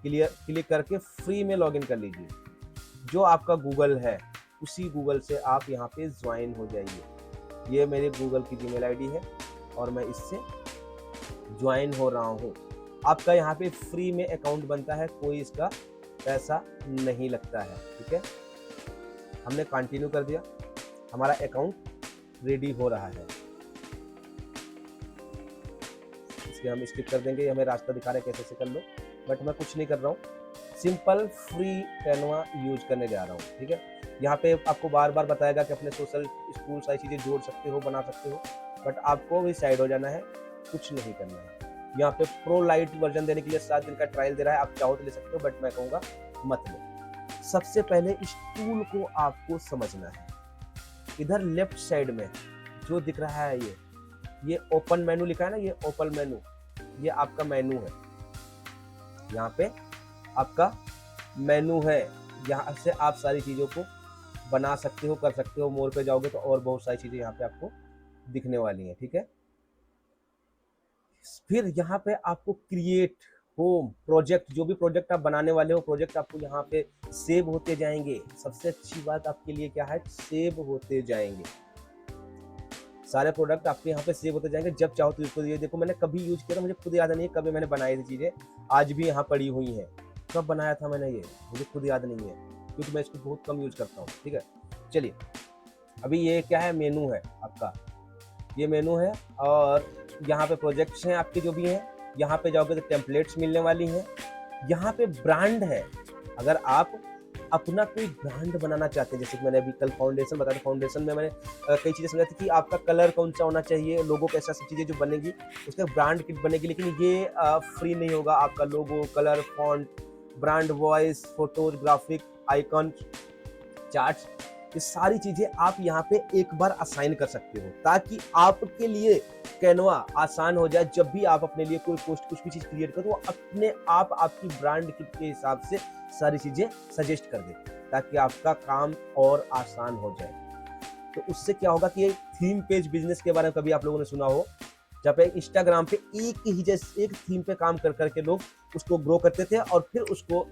S1: क्लिक करके फ्री में लॉगिन कर लीजिए। जो आपका गूगल है उसी गूगल से आप यहाँ पे ज्वाइन हो जाइए। ये मेरे गूगल की जीमेल आईडी है और मैं इससे ज्वाइन हो रहा हूँ। आपका यहाँ पे फ्री में अकाउंट बनता है, कोई इसका पैसा नहीं लगता है, ठीक है। हमने कंटिन्यू कर दिया, हमारा अकाउंट रेडी हो रहा है। इसके हम स्किप कर देंगे, हमें रास्ता दिखा रहे कैसे से कर लो, बट मैं कुछ नहीं कर रहा हूँ। सिंपल फ्री कैनवा यूज करने जा रहा हूँ, ठीक है। यहाँ पे आपको बार बार बताएगा कि अपने सोशल, स्कूल सारी चीजें जोड़ सकते हो, बना सकते हो, बट आपको भी साइड हो जाना है, कुछ नहीं करना है। यहाँ पे प्रो लाइट वर्जन देने के लिए 7 दिन का ट्रायल दे रहा है, आप चाहो तो ले सकते हो, बट मैं कहूँगा मत लो। सबसे पहले इस टूल को आपको समझना है। इधर लेफ्ट साइड में जो दिख रहा है ये ओपन मेनू लिखा है ना, ये ओपन मेनू, ये आपका मेनू है। यहाँ पे आपका मेनू है, यहाँ से आप सारी चीजों को बना सकते हो, कर सकते हो। मोर पे जाओगे तो और बहुत सारी चीजें यहाँ पे आपको दिखने वाली हैं, ठीक है। फिर यहाँ पे आपको क्रिएट होम प्रोजेक्ट, जो भी प्रोजेक्ट आप बनाने वाले हो, प्रोजेक्ट आपको यहाँ पे सेव होते जाएंगे। सबसे अच्छी बात आपके लिए क्या है, सेव होते जाएंगे। सारे प्रोडक्ट आपके यहाँ पे सेव होते जाएंगे, जब चाहो तो इसको। ये देखो, मैंने कभी यूज किया था, मुझे खुद याद नहीं है कभी मैंने बनाई थी चीजें, आज भी यहाँ पड़ी हुई हैं। कब बनाया था मैंने ये, मुझे खुद याद नहीं है, क्योंकि मैं इसको बहुत कम यूज करता हूँ, ठीक है। चलिए, अभी ये क्या है, मेनू है आपका, ये मेनू है और यहाँ पे प्रोजेक्ट्स हैं आपके जो भी हैं। यहाँ पे जाओगे तो टेम्पलेट्स मिलने वाली हैं। यहाँ पे ब्रांड है, अगर आप अपना कोई ब्रांड बनाना चाहते हैं, जैसे कि मैंने अभी कल फाउंडेशन बताया, फाउंडेशन में मैंने कई चीजें समझाई थी कि आपका कलर कौन सा होना चाहिए, लोगो कैसा, सब चीजें जो बनेगी उसका ब्रांड किट बनेगी। लेकिन ये फ्री नहीं होगा। आपका logo, colour, font, brand voice, photos, graphic, icon, charts, ये सारी चीजें आप यहाँ पे एक बार असाइन कर सकते हो, ताकि आपके लिए कैनवा आसान हो जाए। जब भी आप अपने लिए कोई पोस्ट, कुछ भी चीज क्रिएट करो, तो अपने आप आपकी ब्रांड किट के हिसाब से सारी चीजें सजेस्ट कर दे, ताकि आपका काम और आसान हो जाए। तो उससे क्या होगा कि थीम पेज बिजनेस के बारे में कभी आप लोगों ने सुना हो, जहाँ पे इंस्टाग्राम पे एक थीम पे काम कर करके लोग उसको ग्रो करते थे और फिर उसको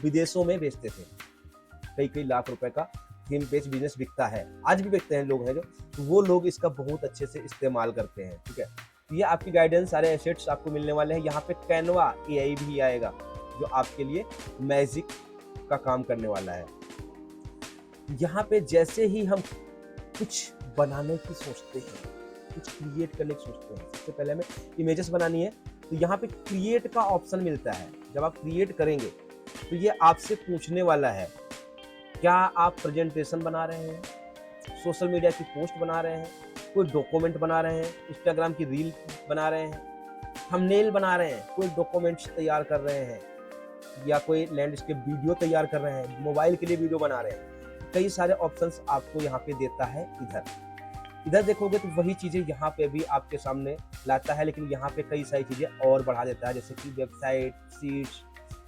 S1: विदेशों में बेचते थे। कई लाख रुपए का थीम पेज बिजनेस बिकता है, आज भी बिकते हैं लोग हैं जो, तो वो लोग इसका बहुत अच्छे से इस्तेमाल करते हैं, ठीक है। ये आपकी गाइडेंस, सारे एसेट्स आपको मिलने वाले हैं। यहाँ पे कैनवा एआई भी आएगा, जो आपके लिए मैजिक का काम करने वाला है। यहाँ पे जैसे ही हम कुछ बनाने की सोचते हैं, कुछ क्रिएट करने की सोचते हैं, सबसे पहले हमें इमेजेस बनानी है, तो यहाँ पे क्रिएट का ऑप्शन मिलता है। जब आप क्रिएट करेंगे तो ये आपसे पूछने वाला है क्या आप प्रेजेंटेशन बना रहे हैं, सोशल मीडिया की पोस्ट बना रहे हैं, कोई डॉक्यूमेंट बना रहे हैं, इंस्टाग्राम की रील बना रहे हैं, थंबनेल बना रहे हैं, कोई डॉक्यूमेंट्स तैयार कर रहे हैं, या कोई लैंडस्केप वीडियो तैयार कर रहे हैं, मोबाइल के लिए वीडियो बना रहे हैं। कई सारे ऑप्शंस आपको यहाँ पे देता है। इधर देखोगे तो वही चीजें यहाँ पे भी आपके सामने लाता है, लेकिन यहाँ पे कई सारी चीजें और बढ़ा देता है, जैसे कि website, sheets,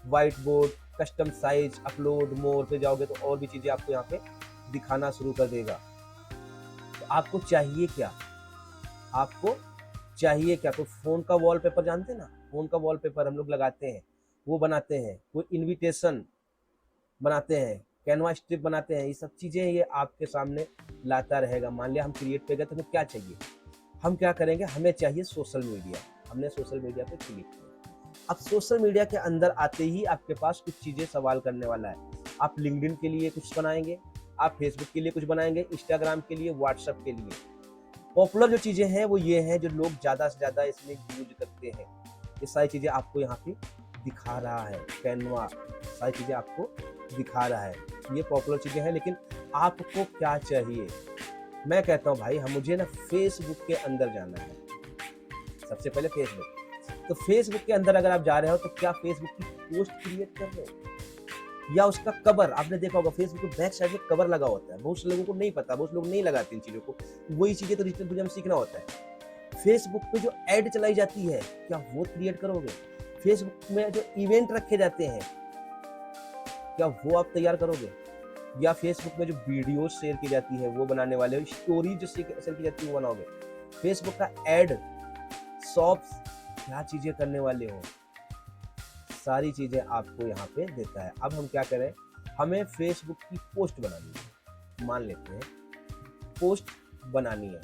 S1: white board, custom size, upload, more पे जाओगे तो और भी चीजें आपको यहाँ पे दिखाना शुरू कर देगा। तो आपको चाहिए क्या, आपको चाहिए क्या? तो फोन का वॉलपेपर जानते हैं ना, फोन का वॉलपेपर हम लोग लगाते हैं, वो बनाते हैं, कोई इनविटेशन बनाते हैं, कैनवा स्ट्रिप बनाते हैं, ये सब चीजें ये आपके सामने लाता रहेगा। मान लिया हम क्रिएट पे गए तो हमें क्या चाहिए, हम क्या करेंगे, हमें चाहिए सोशल मीडिया। हमने सोशल मीडिया पे क्लिक किया। अब सोशल मीडिया के अंदर आते ही आपके पास कुछ चीजें सवाल करने वाला है। आप लिंक्डइन के लिए कुछ बनाएंगे, आप फेसबुक के लिए कुछ बनाएंगे, इंस्टाग्राम के लिए, व्हाट्सएप के लिए। पॉपुलर जो चीजें हैं वो ये हैं जो लोग ज्यादा से ज्यादा इसमें यूज करते हैं। ये सारी चीजें आपको यहाँ पे दिखा रहा है, कैनवा सारी चीजें आपको दिखा रहा है। ये पॉपुलर चीजें हैं, लेकिन आपको क्या चाहिए? मैं कहता हूँ भाई, मुझे ना फेसबुक के अंदर जाना है। सबसे पहले फेसबुक। तो फेसबुक के अंदर अगर आप जा रहे हो तो क्या फेसबुक की पोस्ट क्रिएट कर रहे हो, या उसका कवर? आपने देखा होगा फेसबुक के बैक साइड में कवर लगा होता है, बहुत से लोगों को नहीं पता, बहुत लोग नहीं लगाते इन चीजों को। वही चीजें तो डिजिटल दुनिया में सीखना होता है। फेसबुक पे जो एड चलाई जाती है, क्या वो क्रिएट करोगे? फेसबुक में जो इवेंट रखे जाते हैं, क्या वो आप तैयार करोगे? या फेसबुक में जो वीडियो शेयर की जाती है वो बनाने वाले हो, स्टोरी जो शेयर की जाती है वो बनाओगे? फेसबुक का एड, शॉप्स, क्या चीजें करने वाले हो, सारी चीजें आपको यहाँ पे देता है। अब हम क्या करें, हमें फेसबुक की पोस्ट बनानी है। मान लेते हैं पोस्ट बनानी है,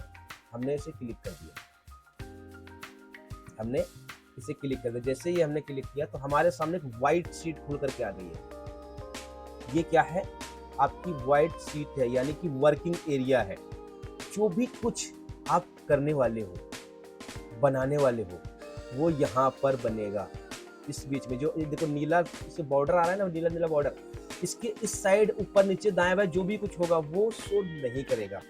S1: हमने इसे क्लिक कर दिया, हमने इसे क्लिक कर दिया। जैसे ही हमने क्लिक किया तो हमारे सामने एक व्हाइट शीट खुल करके आ गई है। ये क्या है? आपकी व्हाइट शीट है, यानी कि वर्किंग एरिया है। जो भी कुछ आप करने वाले हो, बनाने वाले हो, वो यहाँ पर बनेगा। इस बीच में जो देखो नीला इसे बॉर्डर आ रहा है ना, नीला नीला बॉर्डर, इसके इस साइड ऊपर नीचे दाएं बाएं जो भी कुछ होगा वो शो नहीं करेगा।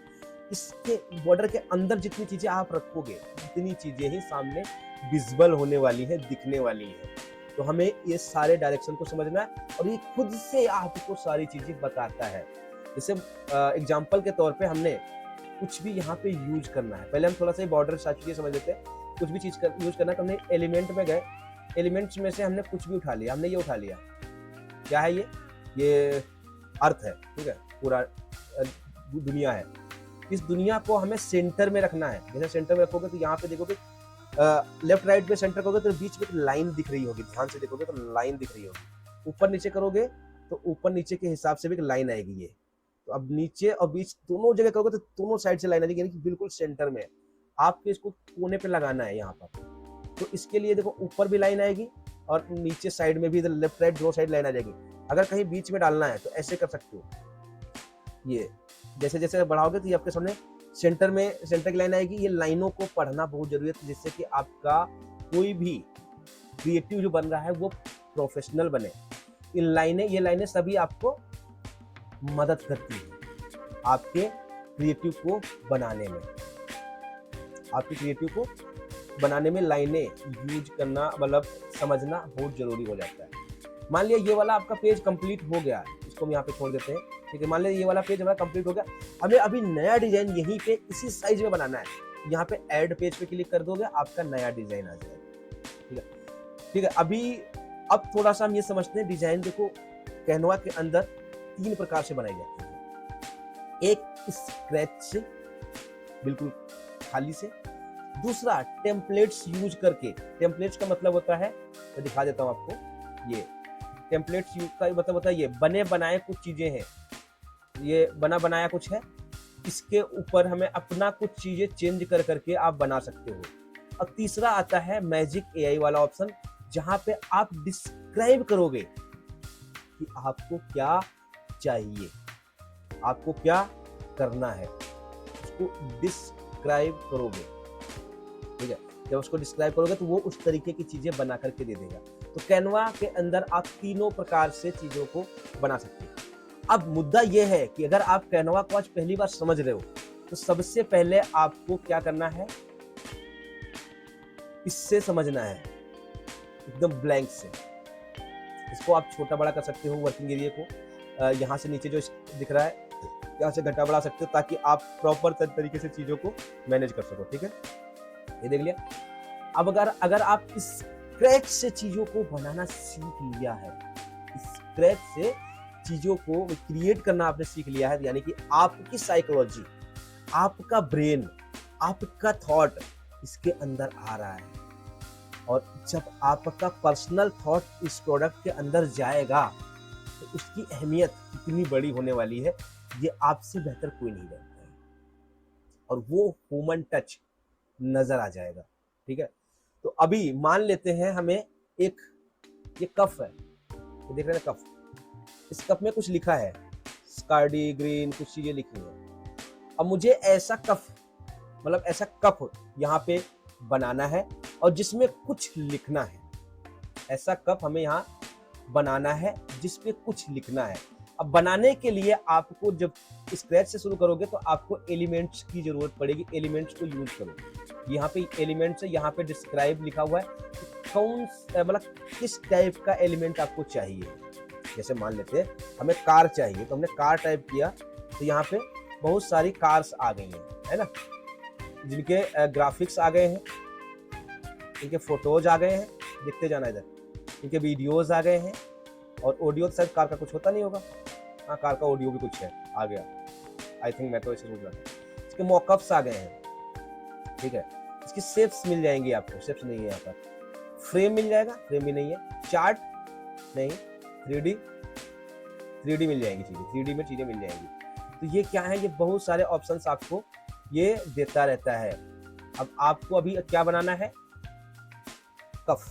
S1: इसके बॉर्डर के अंदर जितनी चीजें आप रखोगे उतनी चीजें ही सामने विजिबल होने वाली है, दिखने वाली है। तो हमें ये सारे डायरेक्शन को समझना है और ये खुद से आपको सारी चीजें बताता है। जैसे एग्जाम्पल के तौर पे हमने कुछ भी यहाँ पे यूज करना है, पहले हम थोड़ा सा बॉर्डर साथ समझ लेते हैं। कुछ भी चीज यूज करना है तो हमने एलिमेंट में गए, एलिमेंट्स में से हमने कुछ भी उठा लिया, हमने ये उठा लिया, क्या है ये अर्थ है, ठीक है, पूरा दुनिया है। इस दुनिया को हमें सेंटर में रखना है। जैसे सेंटर में रखोगे तो यहाँ पे देखोगे लेफ्ट राइट पे सेंटर करोगे तो बीच में एक लाइन दिख रही होगी, ध्यान से देखोगे तो लाइन दिख रही होगी। ऊपर नीचे करोगे तो ऊपर नीचे के हिसाब से भी एक लाइन आएगी ये। तो अब नीचे और बीच दोनों जगह करोगे तो दोनों साइड से लाइन आएगी, यानी कि बिल्कुल सेंटर में। आपको इसको कोने पे लगाना है यहाँ पर। तो इसके लिए देखो ऊपर भी लाइन आएगी और नीचे साइड में भी इधर लेफ्ट राइट दोनों साइड लाइन आ जाएगी। अगर कहीं बीच में डालना है तो ऐसे कर सकते हो, ये जैसे जैसे बढ़ाओगे तो ये आपके सामने सेंटर में सेंटर की लाइन आएगी। ये लाइनों को पढ़ना बहुत जरूरी है जिससे कि आपका कोई भी क्रिएटिव जो बन रहा है वो प्रोफेशनल बने। ये लाइनें सभी आपको मदद करती है आपके क्रिएटिव को बनाने में। आपके क्रिएटिव को बनाने में लाइनें यूज करना, मतलब समझना बहुत जरूरी हो जाता है। मान लिया ये वाला आपका पेज कंप्लीट हो गया, इसको हम यहाँ पे छोड़ देते हैं, ठीक है। मान लिया ये वाला पेज हमारा कंप्लीट हो गया, हमें अभी नया डिजाइन यहीं पे इसी साइज में बनाना है। यहाँ पे ऐड पेज पे क्लिक कर दोगे, आपका नया डिजाइन आ जाएगा, ठीक है, ठीक है। अब थोड़ा सा हम ये समझते हैं डिजाइन। देखो कैनवा के अंदर 3 प्रकार से बनाई जाती है। एक स्क्रैच से, बिल्कुल खाली से। दूसरा टेम्पलेट्स यूज करके। टेम्पलेट्स का मतलब होता है, मैं दिखा देता हूं आपको। ये टेम्पलेट्स यूज का मतलब होता है ये बने बनाए कुछ चीजें हैं, ये बना बनाया कुछ है, इसके ऊपर हमें अपना कुछ चीजें चेंज कर करके आप बना सकते हो। और तीसरा आता है मैजिक एआई वाला ऑप्शन, जहां पे आप डिस्क्राइब करोगे कि आपको क्या चाहिए, आपको क्या करना है, उसको डिस्क्राइब करोगे, ठीक है। जब उसको डिस्क्राइब करोगे तो वो उस तरीके की चीजें बना करके दे देगा। तो कैनवा के अंदर आप 3 प्रकार से चीजों को बना सकते हैं। अब मुद्दा यह है कि अगर आप कैनवा को आज पहली बार समझ रहे हो तो सबसे पहले आपको क्या करना है, इससे समझना है एकदम ब्लैंक से। इसको आप छोटा बड़ा कर सकते हो वर्किंग एरिया को, यहाँ से नीचे जो दिख रहा है यहाँ से घटा बढ़ा सकते हो ताकि आप प्रॉपर तरीके से चीजों को मैनेज कर सको। ठीक है, ये देख लिया। अब अगर आप इस स्क्रैच से चीजों को बनाना सीख लिया है, स्क्रैच से चीजों को क्रिएट करना आपने सीख लिया है, यानी कि आपकी साइकोलॉजी, आपका ब्रेन, आपका थॉट इसके अंदर आ रहा है, और जब आपका पर्सनल थॉट इस प्रोडक्ट के अंदर जाएगा तो उसकी अहमियत कितनी बड़ी होने वाली है ये आपसे बेहतर कोई नहीं जानता है, और वो ह्यूमन टच नजर आ जाएगा। ठीक है, तो अभी मान लेते हैं हमें एक ये कप है, ये देख रहे हैं कप, इस कप में कुछ लिखा है, स्कार्डी ग्रीन कुछ चीजें लिखी हैं। अब मुझे ऐसा कप, मतलब ऐसा कप यहाँ पे बनाना है और जिसमें कुछ लिखना है। ऐसा कप हमें यहाँ बनाना है जिसपे कुछ लिखना है। अब बनाने के लिए आपको जब स्क्रैच से शुरू करोगे तो आपको एलिमेंट्स की जरूरत पड़ेगी, एलिमेंट्स को यूज करो। यहाँ पे एलिमेंट्स है, यहाँ पे डिस्क्राइब लिखा हुआ है, कौन मतलब किस टाइप का एलिमेंट आपको चाहिए। जैसे मान लेते हैं हमें कार चाहिए, तो हमने कार टाइप किया तो यहाँ पे बहुत सारी कार्स आ गई हैं, है ना, जिनके ग्राफिक्स आ गए हैं, इनके फोटोज आ गए हैं, देखते जाना इधर, इनके वीडियोज आ गए हैं, और ऑडियो तो शायद कार का कुछ होता नहीं होगा, हाँ कार का ऑडियो भी कुछ है, आ गया, आई थिंक मैं तो ऐसे सोच रहा था। इसके मॉकअप्स आ गए हैं। ठीक है, इसकी शेप्स मिल जाएंगी आपको, शेप्स नहीं है यहाँ पर, फ्रेम मिल जाएगा, फ्रेम भी नहीं है, चार्ट नहीं, 3D मिल जाएंगी चीजें, 3D में चीजें मिल जाएंगी। तो ये क्या है, ये बहुत सारे ऑप्शंस आपको ये देता रहता है। अब आपको अभी क्या बनाना है, कफ,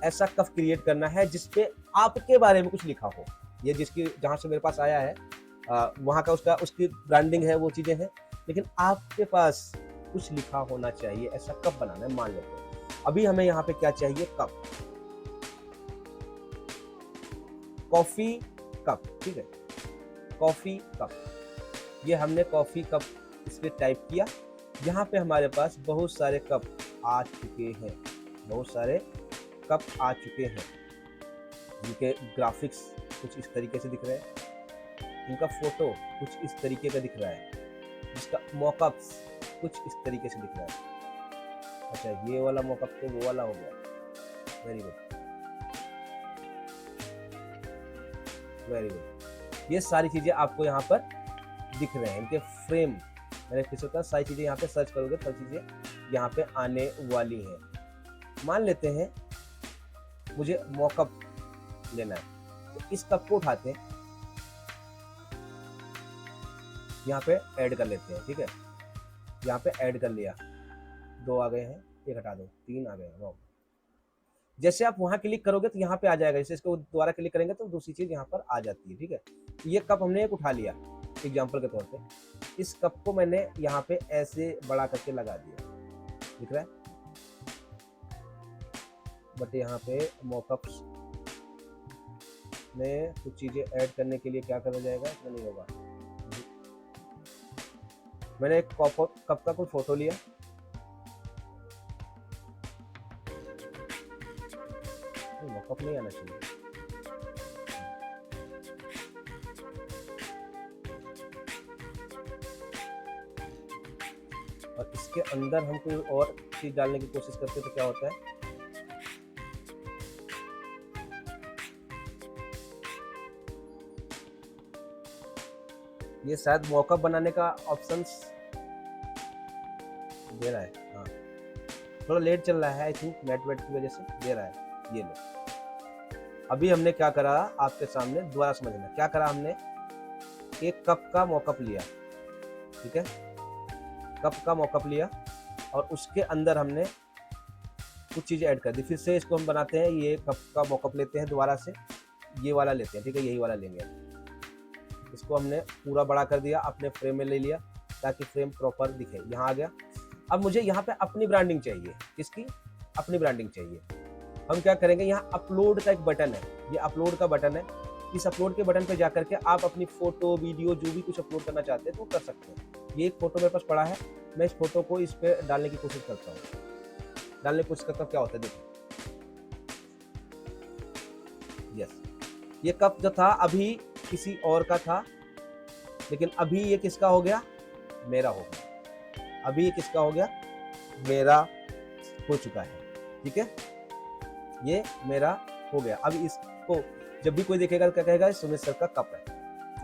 S1: ऐसा कफ क्रिएट करना है जिसपे आपके बारे में कुछ लिखा हो। ये जिसकी जहां से मेरे पास आया है वहां का उसकी ब्रांडिंग है, वो चीजें हैं, लेकिन आपके पास कुछ लिखा होना चाहिए। ऐसा कप बनाना है, मान लेते हैं अभी हमें यहाँ पे क्या चाहिए, कप, कॉफी कप। ठीक है, कॉफी कप, ये हमने कॉफी कप इस पे टाइप किया। यहाँ पे हमारे पास बहुत सारे कप आ चुके हैं, बहुत सारे कप आ चुके हैं, जिनके ग्राफिक्स कुछ इस तरीके से दिख रहे हैं, इनका फोटो कुछ इस तरीके का दिख रहा है, जिसका मॉकअप्स कुछ इस तरीके से दिख रहा है। अच्छा, ये वाला मॉकअप तो वो वाला हो गया, वेरी गुड वेरी गुड। ये सारी चीजें आपको यहाँ पर दिख रहे हैं, इनके फ्रेम, मैंने फिर से कहा सारी चीजें यहाँ पे सर्च करोगे तो चीजें यहाँ पे आने वाली हैं। मान लेते हैं मुझे मॉकअप लेना है, तो इस कप को उठाते हैं, यहाँ पे ऐड कर लेते हैं। ठीक है, यहाँ पे ऐड कर लिया, 2 आ गए हैं, एक हटा दो, 3 आ गए हैं, वाह। जैसे आप वहां क्लिक करोगे तो यहाँ पे आ जाएगा, जैसे इसको दोबारा क्लिक करेंगे तो दूसरी चीज यहाँ पर आ जाती है। ठीक है, तो ये कप हमने एक उठा लिया एग्जाम्पल के तौर पे, इस कप को मैंने यहाँ पे ऐसे बड़ा करके लगा दिया, दिख रहा है, बट यहाँ पे मॉकअप्स में कुछ चीजें ऐड करने के लिए क्या करना जाएगा, इसमें नहीं होगा। मैंने एक कप का कोई फोटो लिया, मॉकअप नहीं आना चाहिए, और इसके अंदर हम कोई और चीज डालने की कोशिश करते हैं तो क्या होता है, ये शायद मॉकअप बनाने का ऑप्शंस दे रहा है, हाँ थोड़ा लेट चल रहा है, आई थिंक नेट की वजह से दे रहा है। ये लो, अभी हमने क्या करा, आपके सामने दोबारा समझना, क्या करा हमने, एक कप का मॉकअप लिया, ठीक है, कप का मॉकअप लिया और उसके अंदर हमने कुछ चीजें ऐड कर दी। फिर से इसको हम बनाते हैं, ये कप का मॉकअप लेते हैं, दोबारा से ये वाला लेते हैं, ठीक है, यही वाला लेंगे। इसको हमने पूरा बड़ा कर दिया, अपने फ्रेम में ले लिया ताकि फ्रेम प्रॉपर दिखे, यहाँ आ गया। अब मुझे यहाँ पे अपनी ब्रांडिंग चाहिए, किसकी, अपनी ब्रांडिंग चाहिए। हम क्या करेंगे, यहाँ अपलोड का एक बटन है, ये अपलोड का बटन है, इस अपलोड के बटन पे जाकर के आप अपनी फोटो वीडियो जो भी कुछ अपलोड करना चाहते हैं तो कर सकते हैं। ये एक फोटो मेरे पास पड़ा है, मैं इस फोटो को इस पे डालने की कोशिश करता हूँ। डालने की कोशिश करता हूँ, क्या होता है देखो। यस, ये कप जो था अभी किसी और का था, लेकिन अभी ये किसका हो गया, मेरा हो गया। अभी ये किसका हो गया, मेरा हो चुका है। ठीक है, ये मेरा हो गया। अब इसको जब भी कोई देखेगा तो क्या कहेगा, सुमित सर का कप है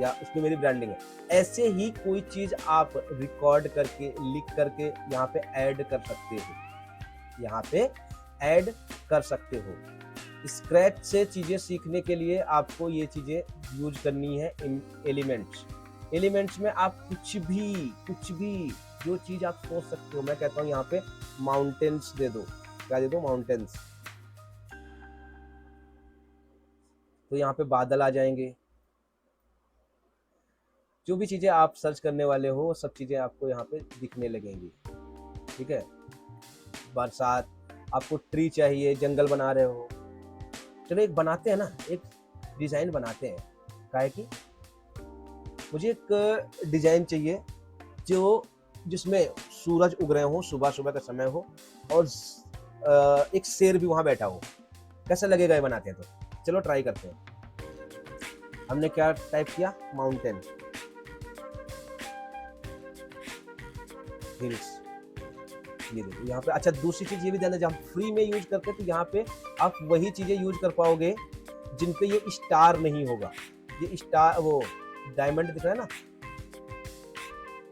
S1: या उसमें मेरी ब्रांडिंग है। ऐसे ही कोई चीज आप रिकॉर्ड करके लिख करके यहाँ पे ऐड कर सकते हो, यहाँ पे ऐड कर सकते हो। स्क्रैच से चीजें सीखने के लिए आपको ये चीजें यूज करनी है। एलिमेंट्स में आप कुछ भी जो चीज आप सोच सकते हो, मैं कहता हूँ यहाँ पे माउंटेन्स दे दो। क्या दे दो, माउंटेन्स। तो यहाँ पे बादल आ जाएंगे। जो भी चीजें आप सर्च करने वाले हो सब चीजें आपको यहाँ पे दिखने लगेंगी। ठीक है, बरसात, आपको ट्री चाहिए, जंगल बना रहे हो, चलो एक बनाते हैं ना, एक डिजाइन बनाते हैं। काहे कि मुझे एक डिजाइन चाहिए जो जिसमें सूरज उग रहे हो, सुबह सुबह का समय हो, और एक शेर भी वहां बैठा हो। कैसा लगेगा ये बनाते हैं तो? चलो ट्राई करते हैं। हमने क्या टाइप किया, माउंटेन, हिल्स, ये देखो यहाँ पे। अच्छा, दूसरी चीज ये भी ध्यान, जब हम फ्री में यूज करते हैं तो यहाँ पे आप वही चीजें यूज कर पाओगे जिन पे ये स्टार नहीं होगा। ये स्टार, वो डायमंड दिख रहा है ना,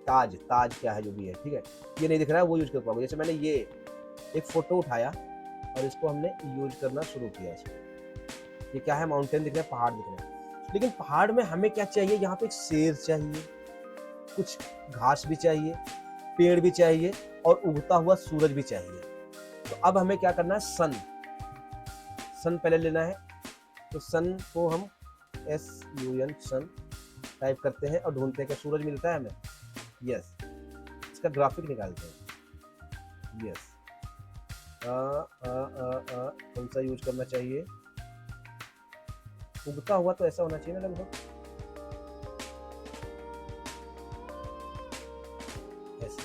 S1: ताज क्या है जो भी है, ठीक है, ये नहीं दिख रहा है, वो यूज कर पाओगे। जैसे मैंने ये एक फोटो उठाया और इसको हमने यूज करना शुरू किया। इसको ये क्या है, माउंटेन दिख रहा है, पहाड़ दिख रहे हैं, लेकिन पहाड़ में हमें क्या चाहिए, यहाँ पे एक शेर चाहिए, कुछ घास भी चाहिए, पेड़ भी चाहिए, और उगता हुआ सूरज भी चाहिए। तो अब हमें क्या करना है, सन पहले लेना है। तो सन को हम SUN सन टाइप करते हैं और ढूंढते हैं क्या सूरज मिलता है हमें। यस, इसका ग्राफिक निकालते हैं। यस, कौन सा यूज करना चाहिए, उगता हुआ तो ऐसा होना चाहिए ना लगभग, ऐसे।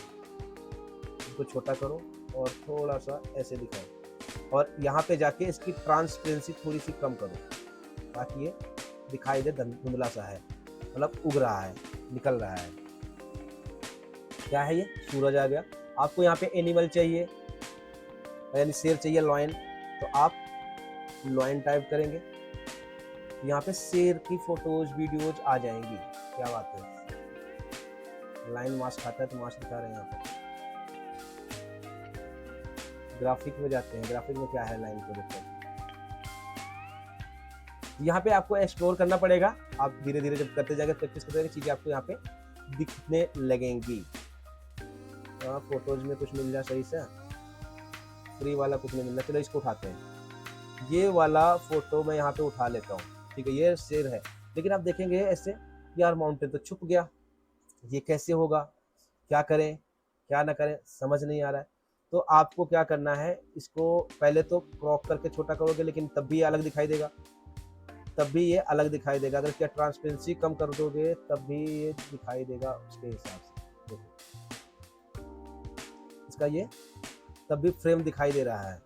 S1: इसको छोटा करो और थोड़ा सा ऐसे दिखाओ, और यहाँ पे जाके इसकी ट्रांसपेरेंसी थोड़ी सी कम करो ताकि ये दिखाई दे धुंधला सा है, मतलब उग रहा है, निकल रहा है। क्या है ये, सूरज आ गया। आपको यहाँ पे एनिमल चाहिए, यानी शेर चाहिए, लॉयन, तो आप लॉयन टाइप करेंगे, यहाँ पे शेर की फोटोज वीडियोज आ जाएंगी। क्या बात है, लाइन मास्क खाता है तो मास्क दिखा रहे हैं यहाँ पे। ग्राफिक में जाते हैं, ग्राफिक में क्या है, लाइन को देखते हैं। यहाँ पे आपको एक्सप्लोर करना पड़ेगा। आप धीरे धीरे जब करते जाएंगे, प्रैक्टिस करते जाएंगे, चीजें आपको यहाँ पे दिखने लगेंगी। फोटोज में कुछ मिल जाए सही से, फ्री वाला कुछ नहीं मिल रहा। चलो इसको उठाते हैं, ये वाला फोटो मैं यहाँ पे उठा लेता हूँ। ठीक है, ये शेर है, लेकिन आप देखेंगे ऐसे, यार माउंटेन तो छुप गया, ये कैसे होगा, क्या करें क्या ना करें, समझ नहीं आ रहा है। तो आपको क्या करना है, इसको पहले तो क्रॉप करके छोटा करोगे, लेकिन तब भी ये अलग दिखाई देगा, अगर क्या ट्रांसपेरेंसी कम कर दोगे तब भी ये दिखाई देगा उसके हिसाब से। देखो इसका ये तब भी फ्रेम दिखाई दे रहा है,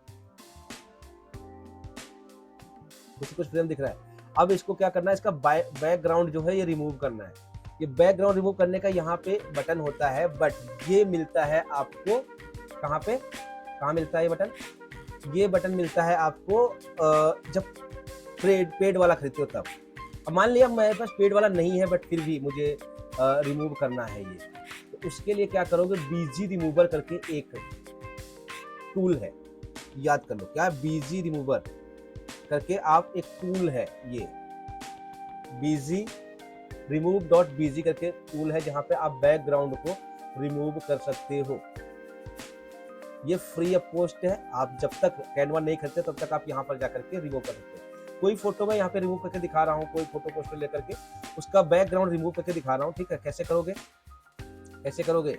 S1: कुछ फ्रेम दिख रहा है। अब इसको क्या करना है, इसका बैकग्राउंड जो है ये रिमूव करना है। ये बैकग्राउंड रिमूव करने का यहाँ पे बटन होता है, बट ये मिलता है आपको कहाँ मिलता है ये बटन? ये बटन मिलता है आपको जब पेड वाला खरीदते हो तब। अब मान लिया मेरे पास पेड वाला नहीं है, बट फिर भी मुझे रिमूव करना है ये, तो उसके लिए क्या करोगे, बीजी रिमूवर करके एक टूल है, याद कर लो क्या, बीजी रिमूवर करके आप एक टूल है, ये बीजी remove.bg करके टूल है, जहां पे आप बैकग्राउंड को रिमूव कर सकते हो। ये फ्री ऑफ कॉस्ट है, आप जब तक कैनवा नहीं खरीदते तब तक आप यहाँ पर जाकर के रिमूव कर सकते हो। कोई फोटो मैं यहाँ पे रिमूव करके दिखा रहा हूँ, कोई फोटो पोस्टर लेकर के उसका बैकग्राउंड रिमूव करके दिखा रहा हूँ। ठीक है, कैसे करोगे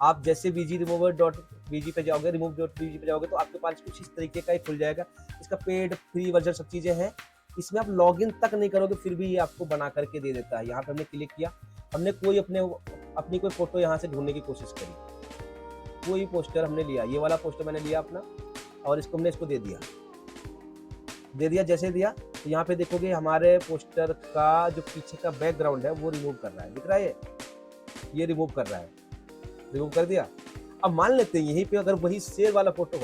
S1: आप जैसे bg पे जाओगे, remove.bg पे जाओगे, तो आपके पास कुछ इस तरीके का ही खुल जाएगा। इसका पेड फ्री वर्जन सब चीजें हैं, इसमें आप लॉगिन तक नहीं करोगे फिर भी ये आपको बना करके दे देता है। यहाँ पे हमने क्लिक किया, हमने कोई अपनी कोई फोटो यहाँ से ढूंढने की कोशिश करी, कोई पोस्टर हमने लिया, ये वाला पोस्टर मैंने लिया अपना और हमने इसको दे दिया। जैसे दिया तो यहाँ पे देखोगे हमारे पोस्टर का जो पीछे का बैकग्राउंड है वो रिमूव कर रहा है, दिख रहा है ये रिमूव कर रहा है, रिमूव कर दिया। अब मान लेते हैं यहीं पे अगर वही शेर वाला फोटो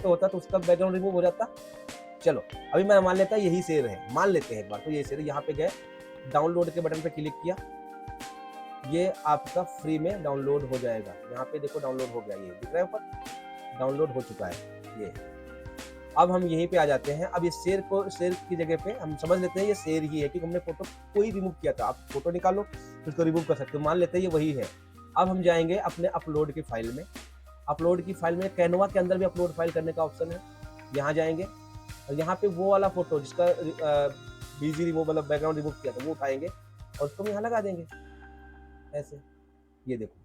S1: होता तो उसका बैकग्राउंड रिमूव हो जाता। चलो अभी मैं मान लेता यही शेर है, मान लेते हैं एक बार तो यही शेर है। यहाँ पे गए, डाउनलोड के बटन पे क्लिक किया, ये आपका फ्री में डाउनलोड हो जाएगा। यहाँ पे देखो डाउनलोड हो गया, ये दिख रहा है ऊपर डाउनलोड हो चुका है ये। अब हम यहीं पे आ जाते हैं। अब ये शेर की जगह पे हम समझ लेते हैं ये शेर ही है, क्योंकि हमने फोटो कोई रिमूव किया था। आप फोटो निकालो उसको रिमूव कर सकते हो, मान लेते हैं ये वही है। अब हम जाएंगे अपने अपलोड की फाइल में। अपलोड की फाइल में कैनवा के अंदर भी अपलोड फाइल करने का ऑप्शन है, यहाँ जाएंगे और यहाँ पे वो वाला फोटो जिसका बीजी रिमूव मतलब बैकग्राउंड रिमूव किया था वो उठाएंगे और उसको यहाँ लगा देंगे ऐसे। ये देखो,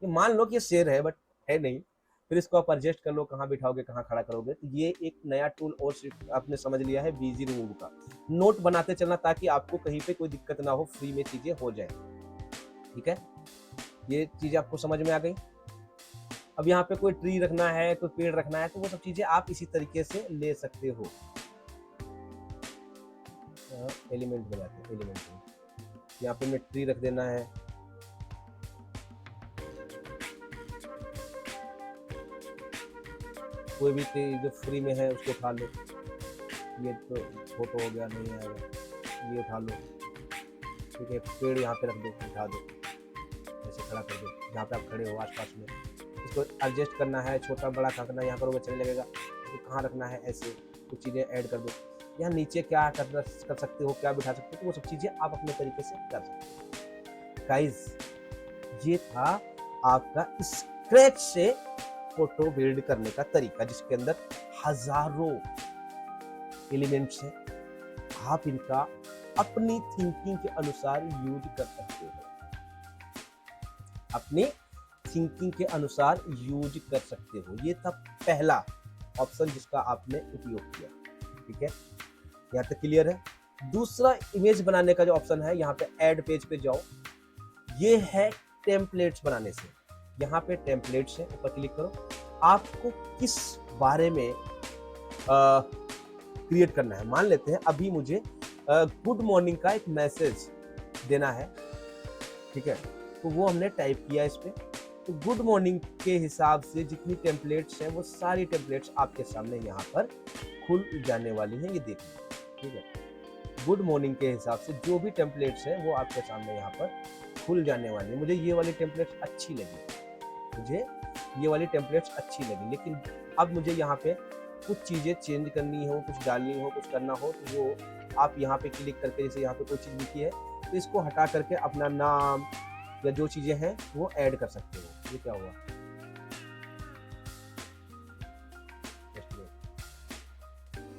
S1: ये मान लो कि ये शेर है बट है नहीं, फिर इसको आप एडजस्ट कर लो, कहाँ बिठाओगे कहाँ खड़ा करोगे। तो ये एक नया टूल और आपने समझ लिया है बीजी रिमूव का। नोट बनाते चलना ताकि आपको कहीं पे कोई दिक्कत ना हो, फ्री में चीजें हो जाए। ठीक है, ये चीजें आपको समझ में आ गई। अब यहाँ पे कोई ट्री रखना है, कोई पेड़ रखना है, तो वो सब चीजें आप इसी तरीके से ले सकते हो। एलिमेंट बनाते हैं, एलिमेंट यहाँ पे हमें ट्री रख देना है। कोई भी ट्री जो फ्री में है उसको उठा लो, ये तो फोटो हो गया नहीं आएगा, ये उठा लो। ठीक है, पेड़ यहाँ पे रख दो, उठा दो, ऐसे खड़ा कर दो जहाँ पे आप खड़े हो आसपास में। इसको एडजस्ट करना है, छोटा बड़ा करना है, यहाँ करोगे चलने लगेगा। तो कहाँ रखना है, ऐसे कुछ चीज़ें ऐड कर दो। यहाँ नीचे क्या कर सकते हो, क्या बिठा सकते हो, तो वो सब चीज़ें आप अपने तरीके से कर सकते हो। गाइस, ये था आपका स्क्रैच से फोटो बिल्ड करने का तरीका, जिसके अंदर हजारों एलिमेंट्स हैं। आप इनका अपनी थिंकिंग के अनुसार यूज कर सकते हो, अपनी थिंकिंग के अनुसार यूज कर सकते हो। ये था पहला ऑप्शन जिसका आपने उपयोग किया। ठीक है, यहाँ तक क्लियर है। दूसरा इमेज बनाने का जो ऑप्शन है, यहाँ पे ऐड पेज पे जाओ, ये है टेम्पलेट्स बनाने से। यहाँ पे टेम्पलेट्स है, ऊपर क्लिक करो। आपको किस बारे में क्रिएट करना है, मान लेते हैं अभी मुझे गुड मॉर्निंग का एक मैसेज देना है। ठीक है, तो वो हमने टाइप किया इस पे। तो गुड मॉर्निंग के हिसाब से जितनी टेम्पलेट्स हैं वो सारी टेम्पलेट्स आपके सामने यहाँ पर खुल जाने वाली हैं, ये देखिए। ठीक है, गुड मॉर्निंग के हिसाब से जो भी टेम्पलेट्स हैं वो आपके सामने यहाँ पर खुल जाने वाली है। मुझे ये वाली टेम्पलेट्स अच्छी लगी, लेकिन अब मुझे यहाँ पे कुछ चीज़ें चेंज करनी हो, कुछ डालनी हो, कुछ करना हो, तो वो आप यहाँ पे क्लिक करके, जैसे यहाँ पे कोई चीज़ लिखी है तो इसको हटा करके अपना नाम या जो चीज़ें हैं वो ऐड कर सकते हो। ये क्या हुआ,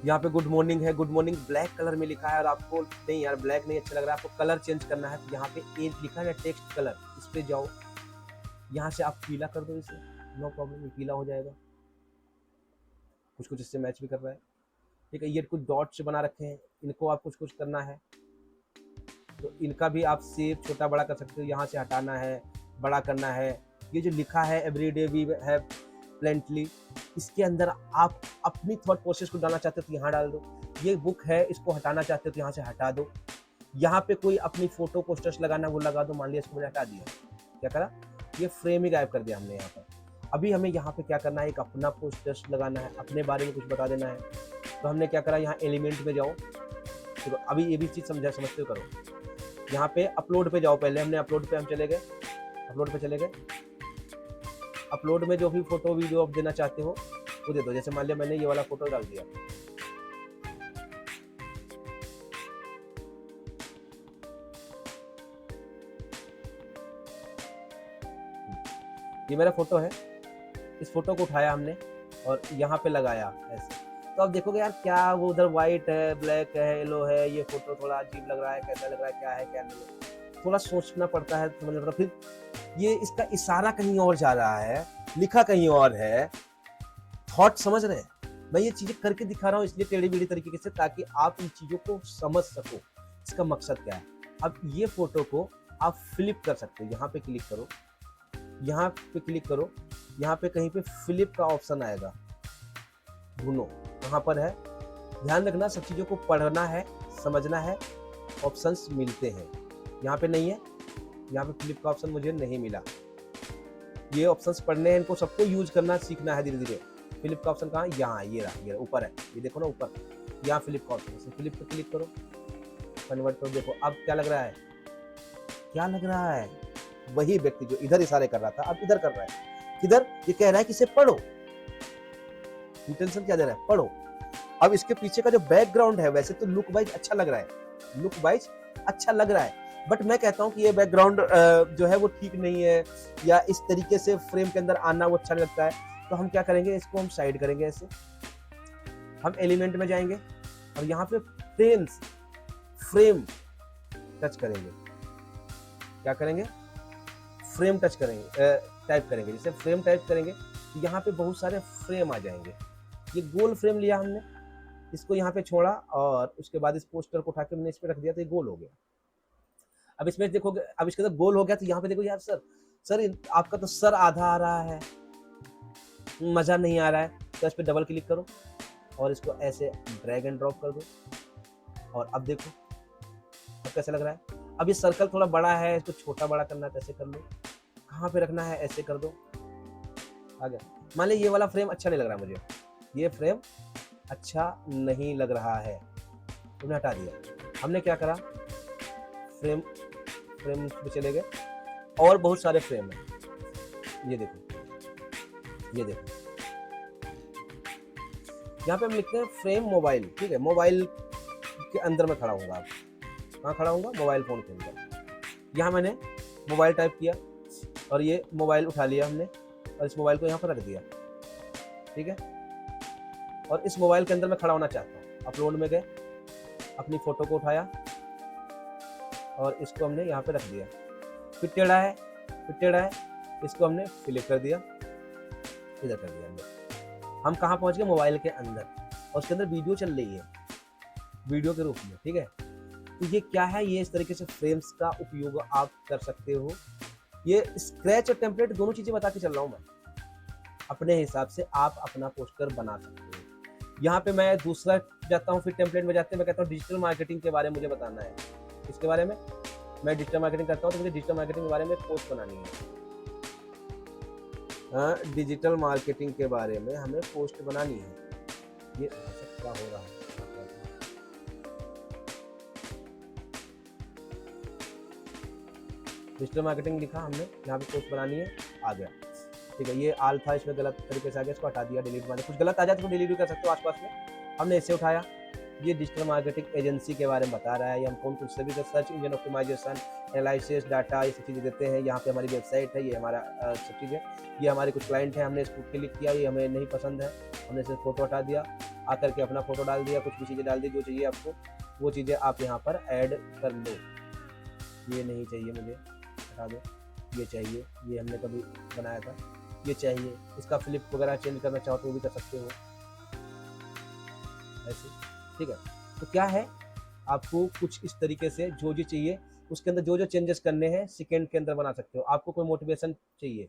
S1: यहाँ पे गुड मॉर्निंग है, गुड मॉर्निंग ब्लैक कलर में लिखा है और आपको नहीं यार ब्लैक नहीं अच्छा लग रहा है, आपको कलर चेंज करना है। तो यहाँ पे एज लिखा है टेक्स्ट कलर, इस पे जाओ, यहाँ से आप पीला कर दो इसे, नो प्रॉब्लम, ये पीला हो जाएगा। कुछ इससे मैच भी कर रहा है। ठीक है, ये कुछ डॉट्स बना रखे हैं, इनको आप कुछ करना है तो इनका भी आप शेप छोटा बड़ा कर सकते हो। यहाँ से हटाना है, बड़ा करना है। ये जो लिखा है एवरीडे वी हैव प्लेंटली, इसके अंदर आप अपनी थॉट प्रोसेस को डालना चाहते हो तो यहाँ डाल दो। ये बुक है, इसको हटाना चाहते हो तो यहाँ से हटा दो। यहाँ पे कोई अपनी फोटो पोस्टर्स लगाना वो लगा दो, मान लिया इसको मैंने हटा दिया, क्या करा, ये फ्रेम ही गायब कर दिया हमने यहाँ पर। अभी हमें यहाँ पे क्या करना है, एक अपना पोस्टर्स लगाना है, अपने बारे में कुछ बता देना है। तो हमने क्या करा, यहाँ एलिमेंट में जाओ, तो अभी ये भी चीज़ समझते हो, करो। यहाँ पे अपलोड पे जाओ, पहले हमने अपलोड पे हम चले गए, अपलोड में जो भी फोटो वीडियो आप देना चाहते हो वो दे दो। जैसे मान लिया मैंने ये वाला फोटो डाल दिया, ये मेरा फोटो है, इस फोटो को उठाया हमने और यहाँ पे लगाया ऐसे। तो आप देखोगे यार क्या वो उधर व्हाइट है, ब्लैक है, येलो है, ये फोटो थोड़ा अजीब लग रहा है, कैसा लग रहा है, क्या है क्या नहीं, थोड़ा सोचना पड़ता है, समझना पड़ता। फिर ये इसका इशारा कहीं और जा रहा है, लिखा कहीं और है, थॉट समझ रहे हैं, मैं ये चीजें करके दिखा रहा हूँ इसलिए टेढ़ी मेढ़ी तरीके से, ताकि आप इन चीजों को समझ सको इसका मकसद क्या है। अब ये फोटो को आप फ्लिप कर सकते हो, यहाँ पे क्लिक करो, यहाँ पे क्लिक करो, यहाँ पे कहीं पे फ्लिप का ऑप्शन आएगा, ढूंढो कहाँ पर है। ध्यान रखना, सब चीज़ों को पढ़ना है, समझना है, ऑप्शंस मिलते हैं। यहाँ पे नहीं है, यहाँ पे फ्लिप का ऑप्शन मुझे नहीं मिला। ये ऑप्शंस पढ़ने हैं, इनको सबको यूज करना सीखना है धीरे धीरे। फ्लिप का ऑप्शन कहाँ है? यहाँ, ये रहा, ये ऊपर है, ये देखो ना ऊपर, यहाँ फ्लिप का ऑप्शन, फ्लिप पे क्लिक करो, कन्वर्ट करो। देखो अब क्या लग रहा है, क्या लग रहा है, वही व्यक्ति जो इधर इशारे कर रहा था अब इधर कर रहा है। किधर? ये कह रहा है कि इसे पढ़ो, इंटेंशन क्या दे रहा है, पढ़ो। अब इसके पीछे का जो बैकग्राउंड है, वैसे तो लुक वाइज अच्छा लग रहा है, लुक वाइज अच्छा लग रहा है, बट मैं कहता हूं कि ये बैकग्राउंड जो है वो ठीक नहीं है, या इस तरीके से फ्रेम के अंदर आना वो अच्छा नहीं लगता है। तो हम क्या करेंगे, इसको हम साइड करेंगे ऐसे, हम एलिमेंट में जाएंगे और यहाँ पे फ्रेम टच करेंगे। क्या करेंगे? फ्रेम टच करेंगे, टाइप करेंगे। जैसे फ्रेम टाइप करेंगे तो यहाँ पे बहुत सारे फ्रेम आ जाएंगे। ये गोल फ्रेम लिया हमने, इसको यहाँ पे छोड़ा और उसके बाद इस पोस्टर को उठा के मैंने इस पे रख दिया, तो ये गोल हो गया। अब इसमें देखोगे, अब इसके अंदर गोल हो गया, तो यहाँ पे देखो यार सर आपका तो सर आधा आ रहा है, मजा नहीं आ रहा है। तो इस पर डबल क्लिक करो और इसको ऐसे ड्रैग एंड ड्रॉप कर दो, और अब देखो अब कैसा लग रहा है। अब ये सर्कल थोड़ा बड़ा है, इसको छोटा बड़ा करना है, कैसे कर लो, कहाँ पे रखना है, ऐसे कर दो, आ गया। मान लीजिए ये वाला फ्रेम अच्छा नहीं लग रहा मुझे, ये फ्रेम अच्छा नहीं लग रहा है, तुमने हटा दिया। हमने क्या करा, फ्रेम पे चले गए, और बहुत सारे फ्रेम है, ये देखो, ये देखो, यहाँ पे हम लिखते हैं फ्रेम मोबाइल, ठीक है। मोबाइल के अंदर मैं खड़ा हूँगा, कहाँ खड़ा हूँगा, मोबाइल फोन के अंदर। यहाँ मैंने मोबाइल टाइप किया और ये मोबाइल उठा लिया हमने और इस मोबाइल को यहाँ पर रख दिया, ठीक है। और इस मोबाइल के अंदर मैं खड़ा होना चाहता हूँ। अपलोड में गए, अपनी फोटो को उठाया और इसको हमने यहाँ पे रख दिया। फिर टेढ़ा है, इसको हमने फ्लिप कर दिया, इधर कर दिया अंदर। हम कहाँ पहुँच गए, मोबाइल के अंदर, और उसके अंदर वीडियो चल रही है, वीडियो के रूप में, ठीक है। तो ये क्या है, ये इस तरीके से फ्रेम्स का उपयोग आप कर सकते हो। ये स्क्रैच और टेम्पलेट दोनों चीजें बता के चल रहा हूँ मैं, अपने हिसाब से आप अपना पोस्टर बना सकते हो। यहाँ पे मैं दूसरा जाता हूँ, फिर टेम्पलेट में जाते हैं, मैं कहता हूँ डिजिटल मार्केटिंग के बारे में मुझे बताना है। इसके बारे में मैं डिजिटल मार्केटिंग करता हूँ, तो मुझे डिजिटल मार्केटिंग के बारे में पोस्ट बनानी है। हाँ, डिजिटल मार्केटिंग के बारे में हमें पोस्ट बनानी है। ये क्या हो रहा है, डिजिटल मार्केटिंग लिखा हमने, यहाँ पे पोस्ट बनानी है, आ गया, ठीक है। ये आल था, इसमें गलत तरीके से आ गया, इसको हटा दिया, डिलीट मारने, कुछ गलत आ जाए तो डिलीट भी कर सकते हो आसपास में। हमने इसे उठाया, ये डिजिटल मार्केटिंग एजेंसी के बारे में बता रहा है, ये हम कौन कुछ सभी का search engine optimisation, analysis, data, ये सब चीज़ें देते हैं। यहाँ पे हमारी वेबसाइट है, ये हमारा सब चीज़ें, ये हमारे कुछ क्लाइंट हैं, हमने इसको क्लिक किया, ये हमें नहीं पसंद है, हमने इसे फोटो हटा दिया, आकर के अपना फोटो डाल दिया, कुछ भी चीज़ें डाल दी, जो चाहिए आपको वो चीज़ें आप यहाँ पर ऐड कर लो। ये नहीं चाहिए मुझे, हटा दो, ये चाहिए, ये हमने कभी बनाया था, ये चाहिए, इसका फ्लिप वगैरह चेंज करना चाहो तो वो भी कर सकते हो, ऐसे, ठीक है। तो क्या है, आपको कुछ इस तरीके से जो चाहिए उसके अंदर जो चेंजेस करने हैं सेकेंड के अंदर बना सकते हो। आपको कोई मोटिवेशन चाहिए,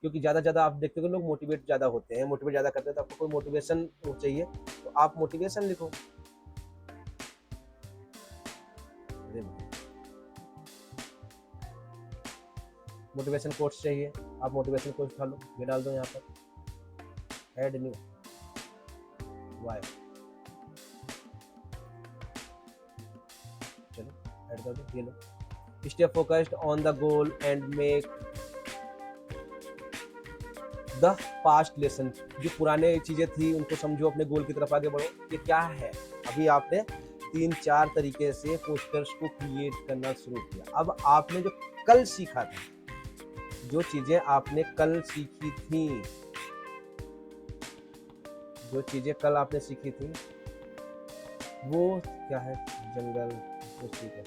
S1: क्योंकि ज़्यादा आप देखते हो लोग मोटिवेट ज़्यादा होते हैं, मोटिवेट ज़्यादा करते हैं, तो आपको कोई मोटिवेशन चाहिए तो आप मोटिवेशन लिखो। मोटिवेशन कोट्स चाहिए, आप मोटिवेशन कोट्स उठा लो, ये डाल दो यहाँ पर, ऐड न्यू वाई, चलो ऐड कर दो, ये लो, stay focused on the goal and make the past lesson. जो पुराने चीजें थी उनको समझो, अपने गोल की तरफ आगे बढ़ो। ये क्या है, अभी आपने 3-4 तरीके से पोस्टर्स को क्रिएट करना शुरू किया। अब आपने जो कल सीखा था, जो चीजें आपने कल सीखी थी, जो चीजें कल आपने सीखी थी वो क्या है, जंगल, वो ठीक है।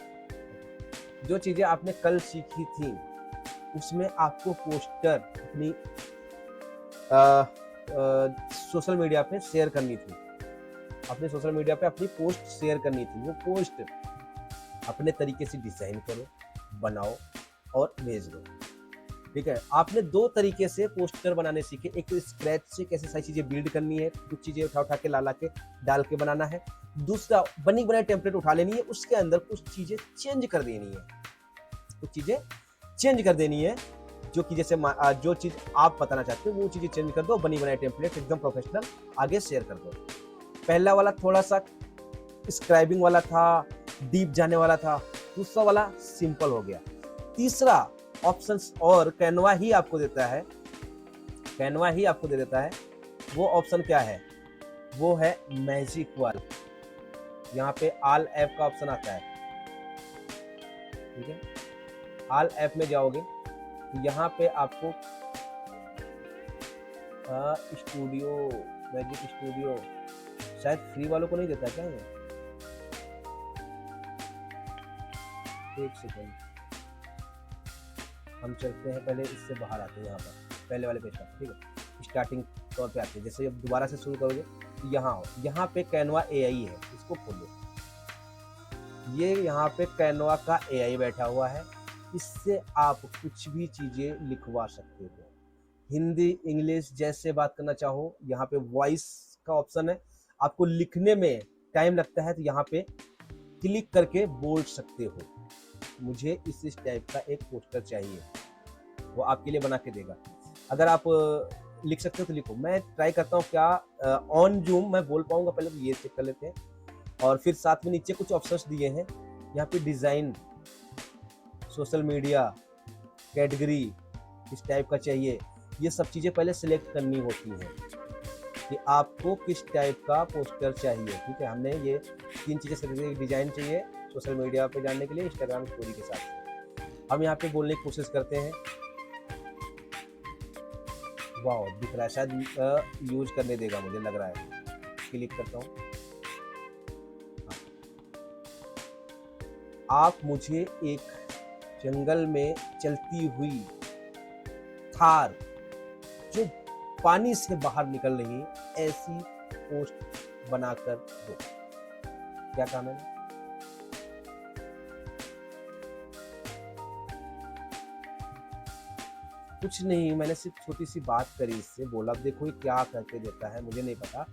S1: जो चीजें आपने कल सीखी थी उसमें आपको पोस्टर अपनी सोशल मीडिया पे शेयर करनी थी, अपने सोशल मीडिया पे अपनी पोस्ट शेयर करनी थी। वो पोस्ट अपने तरीके से डिजाइन करो, बनाओ और भेज दो। ठीक है, आपने दो तरीके से पोस्टर बनाने सीखे। एक तो स्क्रैच से कैसे सारी चीजें बिल्ड करनी है, कुछ चीजें उठा उठा के ला के डाल के बनाना है। दूसरा, बनी बनाई टेम्पलेट उठा लेनी है, उसके अंदर कुछ चीजें चेंज कर देनी है, कुछ चीजें चेंज कर देनी है, जो कि जैसे जो चीज आप बताना चाहते हो वो चीजें चेंज कर दो, बनी बनाई टेम्पलेट एकदम प्रोफेशनल आगे शेयर कर दो। पहला वाला थोड़ा सा स्क्राइबिंग वाला था, डीप जाने वाला था, दूसरा वाला सिंपल हो गया। तीसरा ऑप्शंस और कैनवा ही आपको देता है, कैनवा ही आपको दे देता है। वो ऑप्शन क्या है? वो है मैजिक वाल। यहाँ पे ऑल ऐप का ऑप्शन आता है। ठीक है, ऑल ऐप में जाओगे, यहाँ पे आपको स्टूडियो, मैजिक स्टूडियो शायद फ्री वालों को नहीं देता क्या ये? एक सेकेंड, हम चलते हैं, पहले इससे बाहर आते हैं, यहाँ पर पहले वाले पेज पर। ठीक है, स्टार्टिंग तौर पे आते हैं। जैसे जब दोबारा से शुरू करोगे, यहाँ हो, यहाँ पे कैनवा एआई है, इसको खोलो। ये यहाँ पे कैनवा का एआई बैठा हुआ है, इससे आप कुछ भी चीजें लिखवा सकते हो। हिंदी, इंग्लिश जैसे बात करना चाहो, यहाँ पे वॉइस का ऑप्शन है। आपको लिखने में टाइम लगता है तो यहाँ पे क्लिक करके बोल सकते हो, मुझे इस टाइप का एक पोस्टर चाहिए, वो आपके लिए बना के देगा। अगर आप लिख सकते हो तो लिखो। मैं ट्राई करता हूँ क्या ऑन जूम मैं बोल पाऊंगा, पहले तो ये चेक कर लेते हैं। और फिर साथ में नीचे कुछ ऑप्शंस दिए हैं, यहाँ पे डिजाइन, सोशल मीडिया, कैटेगरी किस टाइप का चाहिए, ये सब चीजें पहले सिलेक्ट करनी होती हैं कि आपको किस टाइप का पोस्टर चाहिए। ठीक है, हमने ये 3 चीजें सिलेक्ट, डिजाइन चाहिए सोशल मीडिया पे जानने के लिए, इंस्टाग्राम स्टोरी के साथ। हम यहाँ पे बोलने की कोशिश करते हैं। वाह, दिख रहा है, शायद यूज करने देगा, मुझे लग रहा है। क्लिक करता हूँ। आप मुझे एक जंगल में चलती हुई थार जो पानी से बाहर निकल रही है, ऐसी पोस्ट बनाकर दो। क्या काम है? कुछ नहीं, मैंने सिर्फ छोटी सी बात करी इससे, बोला देखो ये क्या करके देता है, मुझे नहीं पता,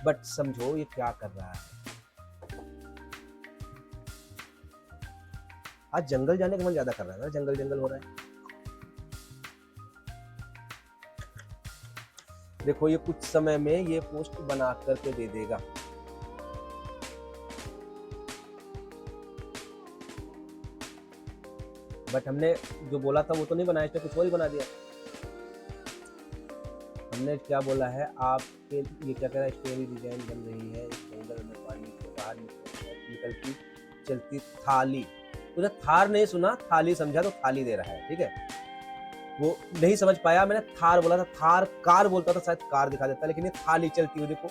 S1: बट समझो ये क्या कर रहा है। आज जंगल जाने का मन ज्यादा कर रहा है ना, जंगल जंगल हो रहा है। देखो ये कुछ समय में ये पोस्ट बना करके दे देगा। बट हमने जो बोला था वो तो नहीं बनाया, इसने कुछ और ही बना दिया। हमने क्या बोला है, आपके ये क्या कह रहा है, स्टोरी डिजाइन बन रही है, जंगल में पानी से बाहर निकलती चलती थाली। तो थार नहीं सुना, थाली समझा, तो थाली दे रहा है। ठीक है, वो नहीं समझ पाया, मैंने थार बोला था, थार कार बोलता था शायद कार दिखा देता, लेकिन ये थाली चलती हुई, देखो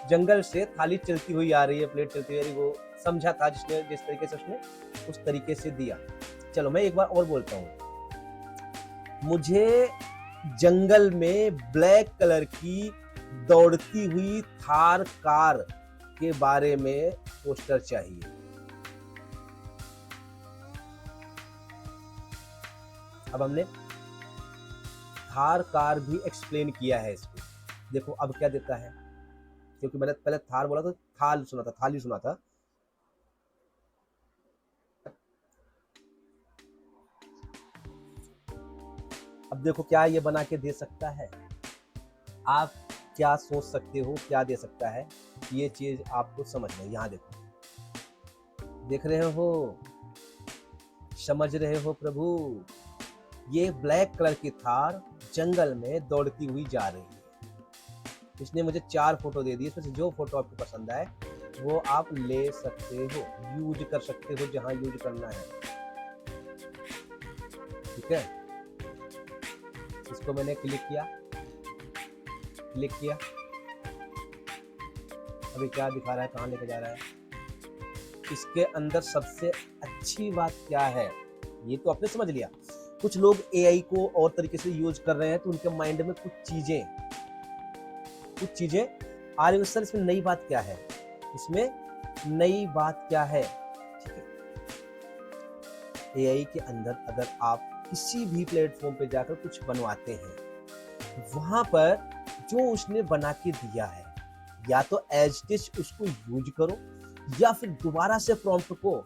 S1: जंगल से थाली चलती हुई आ रही है, प्लेट चलती हुई आ रही, वो समझा था जिसने, जिस तरीके से उसने उस तरीके से दिया। चलो मैं एक बार और बोलता हूँ। मुझे जंगल में ब्लैक कलर की दौड़ती हुई थार कार के बारे में पोस्टर चाहिए। अब हमने थार कार भी एक्सप्लेन किया है इसको, देखो अब क्या देता है, क्योंकि मैंने पहले थार बोला तो थाल सुना था, थाली सुना था। अब देखो क्या ये बना के दे सकता है, आप क्या सोच सकते हो क्या दे सकता है, ये चीज आपको समझ में। यहाँ देखो, देख रहे हो, समझ रहे हो प्रभु, ये ब्लैक कलर की थार जंगल में दौड़ती हुई जा रही है। इसने मुझे 4 फोटो दे दी, इसमें से जो फोटो आपको पसंद आए वो आप ले सकते हो, यूज कर सकते हो जहां यूज करना है। ठीक है, इसको मैंने क्लिक किया, क्लिक किया, अभी क्या दिखा रहा है, कहाँ लेके जा रहा है। इसके अंदर सबसे अच्छी बात क्या है, ये तो आपने समझ लिया। कुछ लोग एआई को और तरीके से यूज कर रहे हैं, तो उनके माइंड में कुछ चीजें कुछ चीजें आ रही है सर, इसमें नई बात क्या है, इसमें नई बात क्या है। ठीक है, एआई के अंदर अगर आप किसी भी प्लेटफॉर्म पे जाकर कुछ बनवाते हैं, वहां पर जो उसने बना के दिया है, या तो एज इट इज उसको यूज करो, या फिर दोबारा से प्रॉम्प्ट को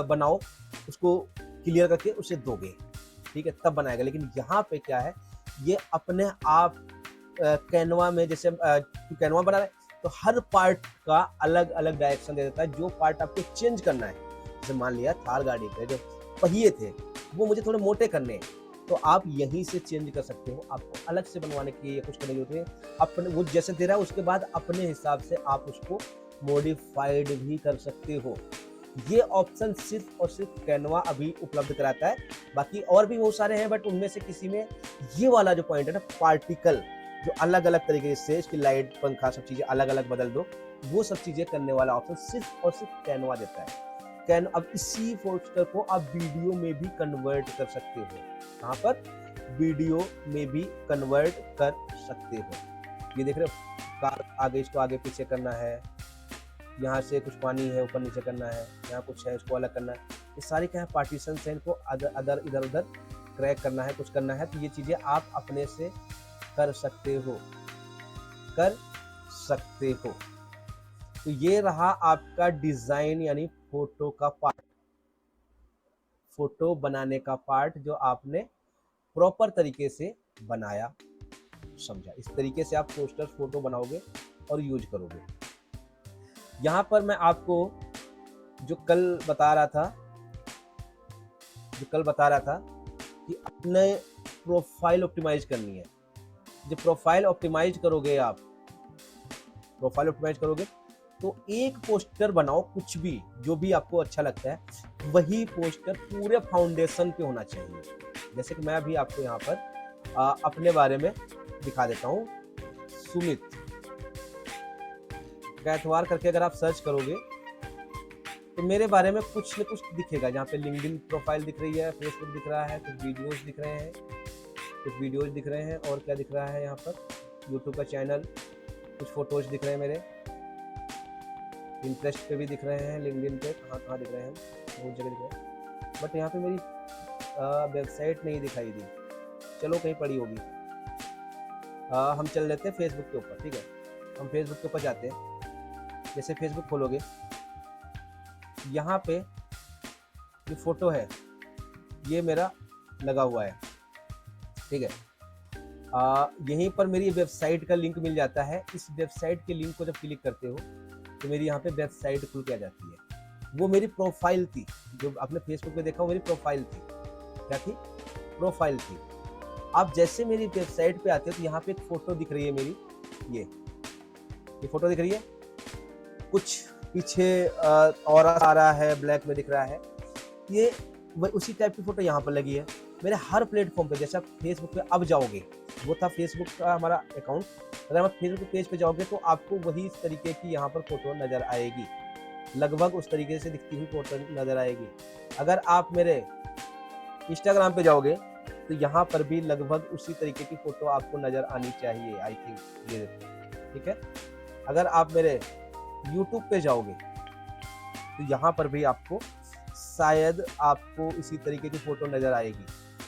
S1: बनाओ, उसको क्लियर करके उसे दोगे, ठीक है, तब बनाएगा। लेकिन यहाँ पे क्या है, ये अपने आप कैनवा में, जैसे कैनवा बना रहा है तो हर पार्ट का अलग अलग डायरेक्शन दे देता है। जो पार्ट आपको चेंज करना है, जैसे मान लिया थार गाड़ी के जो पहिए थे वो मुझे थोड़े मोटे करने हैं, तो आप यहीं से चेंज कर सकते हो। आपको अलग से बनवाने की या कुछ करने की जरूरत है, अपने वो जैसे दे रहा है उसके बाद अपने हिसाब से आप उसको मॉडिफाइड भी कर सकते हो। ये ऑप्शन सिर्फ और सिर्फ कैनवा अभी उपलब्ध कराता है, बाकी और भी बहुत सारे हैं, बट उनमें से किसी में ये वाला जो पॉइंट है ना, पार्टिकल, जो अलग अलग तरीके से इसकी लाइट पंखा सब चीजें अलग अलग बदल दो, वो सब चीजें करने वाला ऑप्शन सिर्फ और सिर्फ कैनवा देता है। अब इसी पोस्टर को आप वीडियो में भी कन्वर्ट कर सकते हो। कहाँ पर? वीडियो में भी कन्वर्ट कर सकते हो। ये देख रहे हो, कार आगे, इसको आगे पीछे करना है, यहाँ से कुछ पानी है ऊपर नीचे करना है, यहाँ कुछ है इसको अलग करना है, ये सारे क्या है पार्टीशन है, इनको अदर इधर उधर क्रैक करना है, कुछ करना है, तो ये चीजें आप अपने से कर सकते हो, कर सकते हो। तो ये रहा आपका डिजाइन यानी फोटो का पार्ट, फोटो बनाने का पार्ट जो आपने प्रॉपर तरीके से बनाया, समझा। इस तरीके से आप पोस्टर फोटो बनाओगे और यूज करोगे। यहां पर मैं आपको जो कल बता रहा था कि अपने प्रोफाइल ऑप्टिमाइज करनी है। जब प्रोफाइल ऑप्टिमाइज करोगे आप, प्रोफाइल ऑप्टिमाइज करोगे तो एक पोस्टर बनाओ, कुछ भी जो भी आपको अच्छा लगता है, वही पोस्टर पूरे फाउंडेशन पे होना चाहिए। जैसे कि मैं अभी आपको यहाँ पर अपने बारे में दिखा देता हूँ। सुमित कैथवार करके अगर आप सर्च करोगे तो मेरे बारे में कुछ न कुछ दिखेगा। जहाँ पे लिंक्डइन प्रोफाइल दिख रही है, फेसबुक दिख रहा है, कुछ वीडियोस दिख रहे हैं, और क्या दिख रहा है यहाँ पर, यूट्यूब का चैनल, कुछ फोटोज दिख रहे हैं मेरे, इंटरेस्ट पे भी दिख रहे हैं, लिंक्डइन पे कहाँ दिख रहे हैं, बहुत जगह दिख रहे हैं, बट यहाँ पे मेरी वेबसाइट नहीं दिखाई दी, चलो कहीं पड़ी होगी। हम चल लेते हैं फेसबुक के ऊपर, ठीक है, हम फेसबुक के ऊपर जाते हैं। जैसे फेसबुक खोलोगे, यहाँ पे ये फोटो है, ये मेरा लगा हुआ है, ठीक है। यहीं पर मेरी वेबसाइट का लिंक मिल जाता है। इस वेबसाइट के लिंक को जब क्लिक करते हो तो मेरी यहाँ पे वेबसाइट खुल के आ जाती है। वो मेरी प्रोफाइल थी, जो आपने फेसबुक पे देखा, वो मेरी प्रोफाइल थी। क्या थी? प्रोफाइल थी। आप जैसे मेरी वेबसाइट पे आते हो तो यहाँ पे एक फोटो दिख रही है मेरी, ये फोटो दिख रही है, कुछ पीछे और आ रहा है, ब्लैक में दिख रहा है, ये उसी टाइप की फोटो यहाँ पर लगी है मेरे हर प्लेटफॉर्म पे। जैसे आप फेसबुक पे अब जाओगे, वो था फेसबुक का हमारा अकाउंट, अगर आप फेसबुक पेज पे जाओगे तो आपको वही इस तरीके की यहाँ पर फोटो नजर आएगी, लगभग उस तरीके से दिखती हुई फोटो नजर आएगी। अगर आप मेरे इंस्टाग्राम पे जाओगे तो यहाँ पर भी लगभग उसी तरीके की फोटो आपको नजर आनी चाहिए, आई थिंक, ये देखो, ठीक है। अगर आप मेरे यूट्यूब पे जाओगे तो यहाँ पर भी आपको शायद आपको इसी तरीके की फोटो नजर आएगी।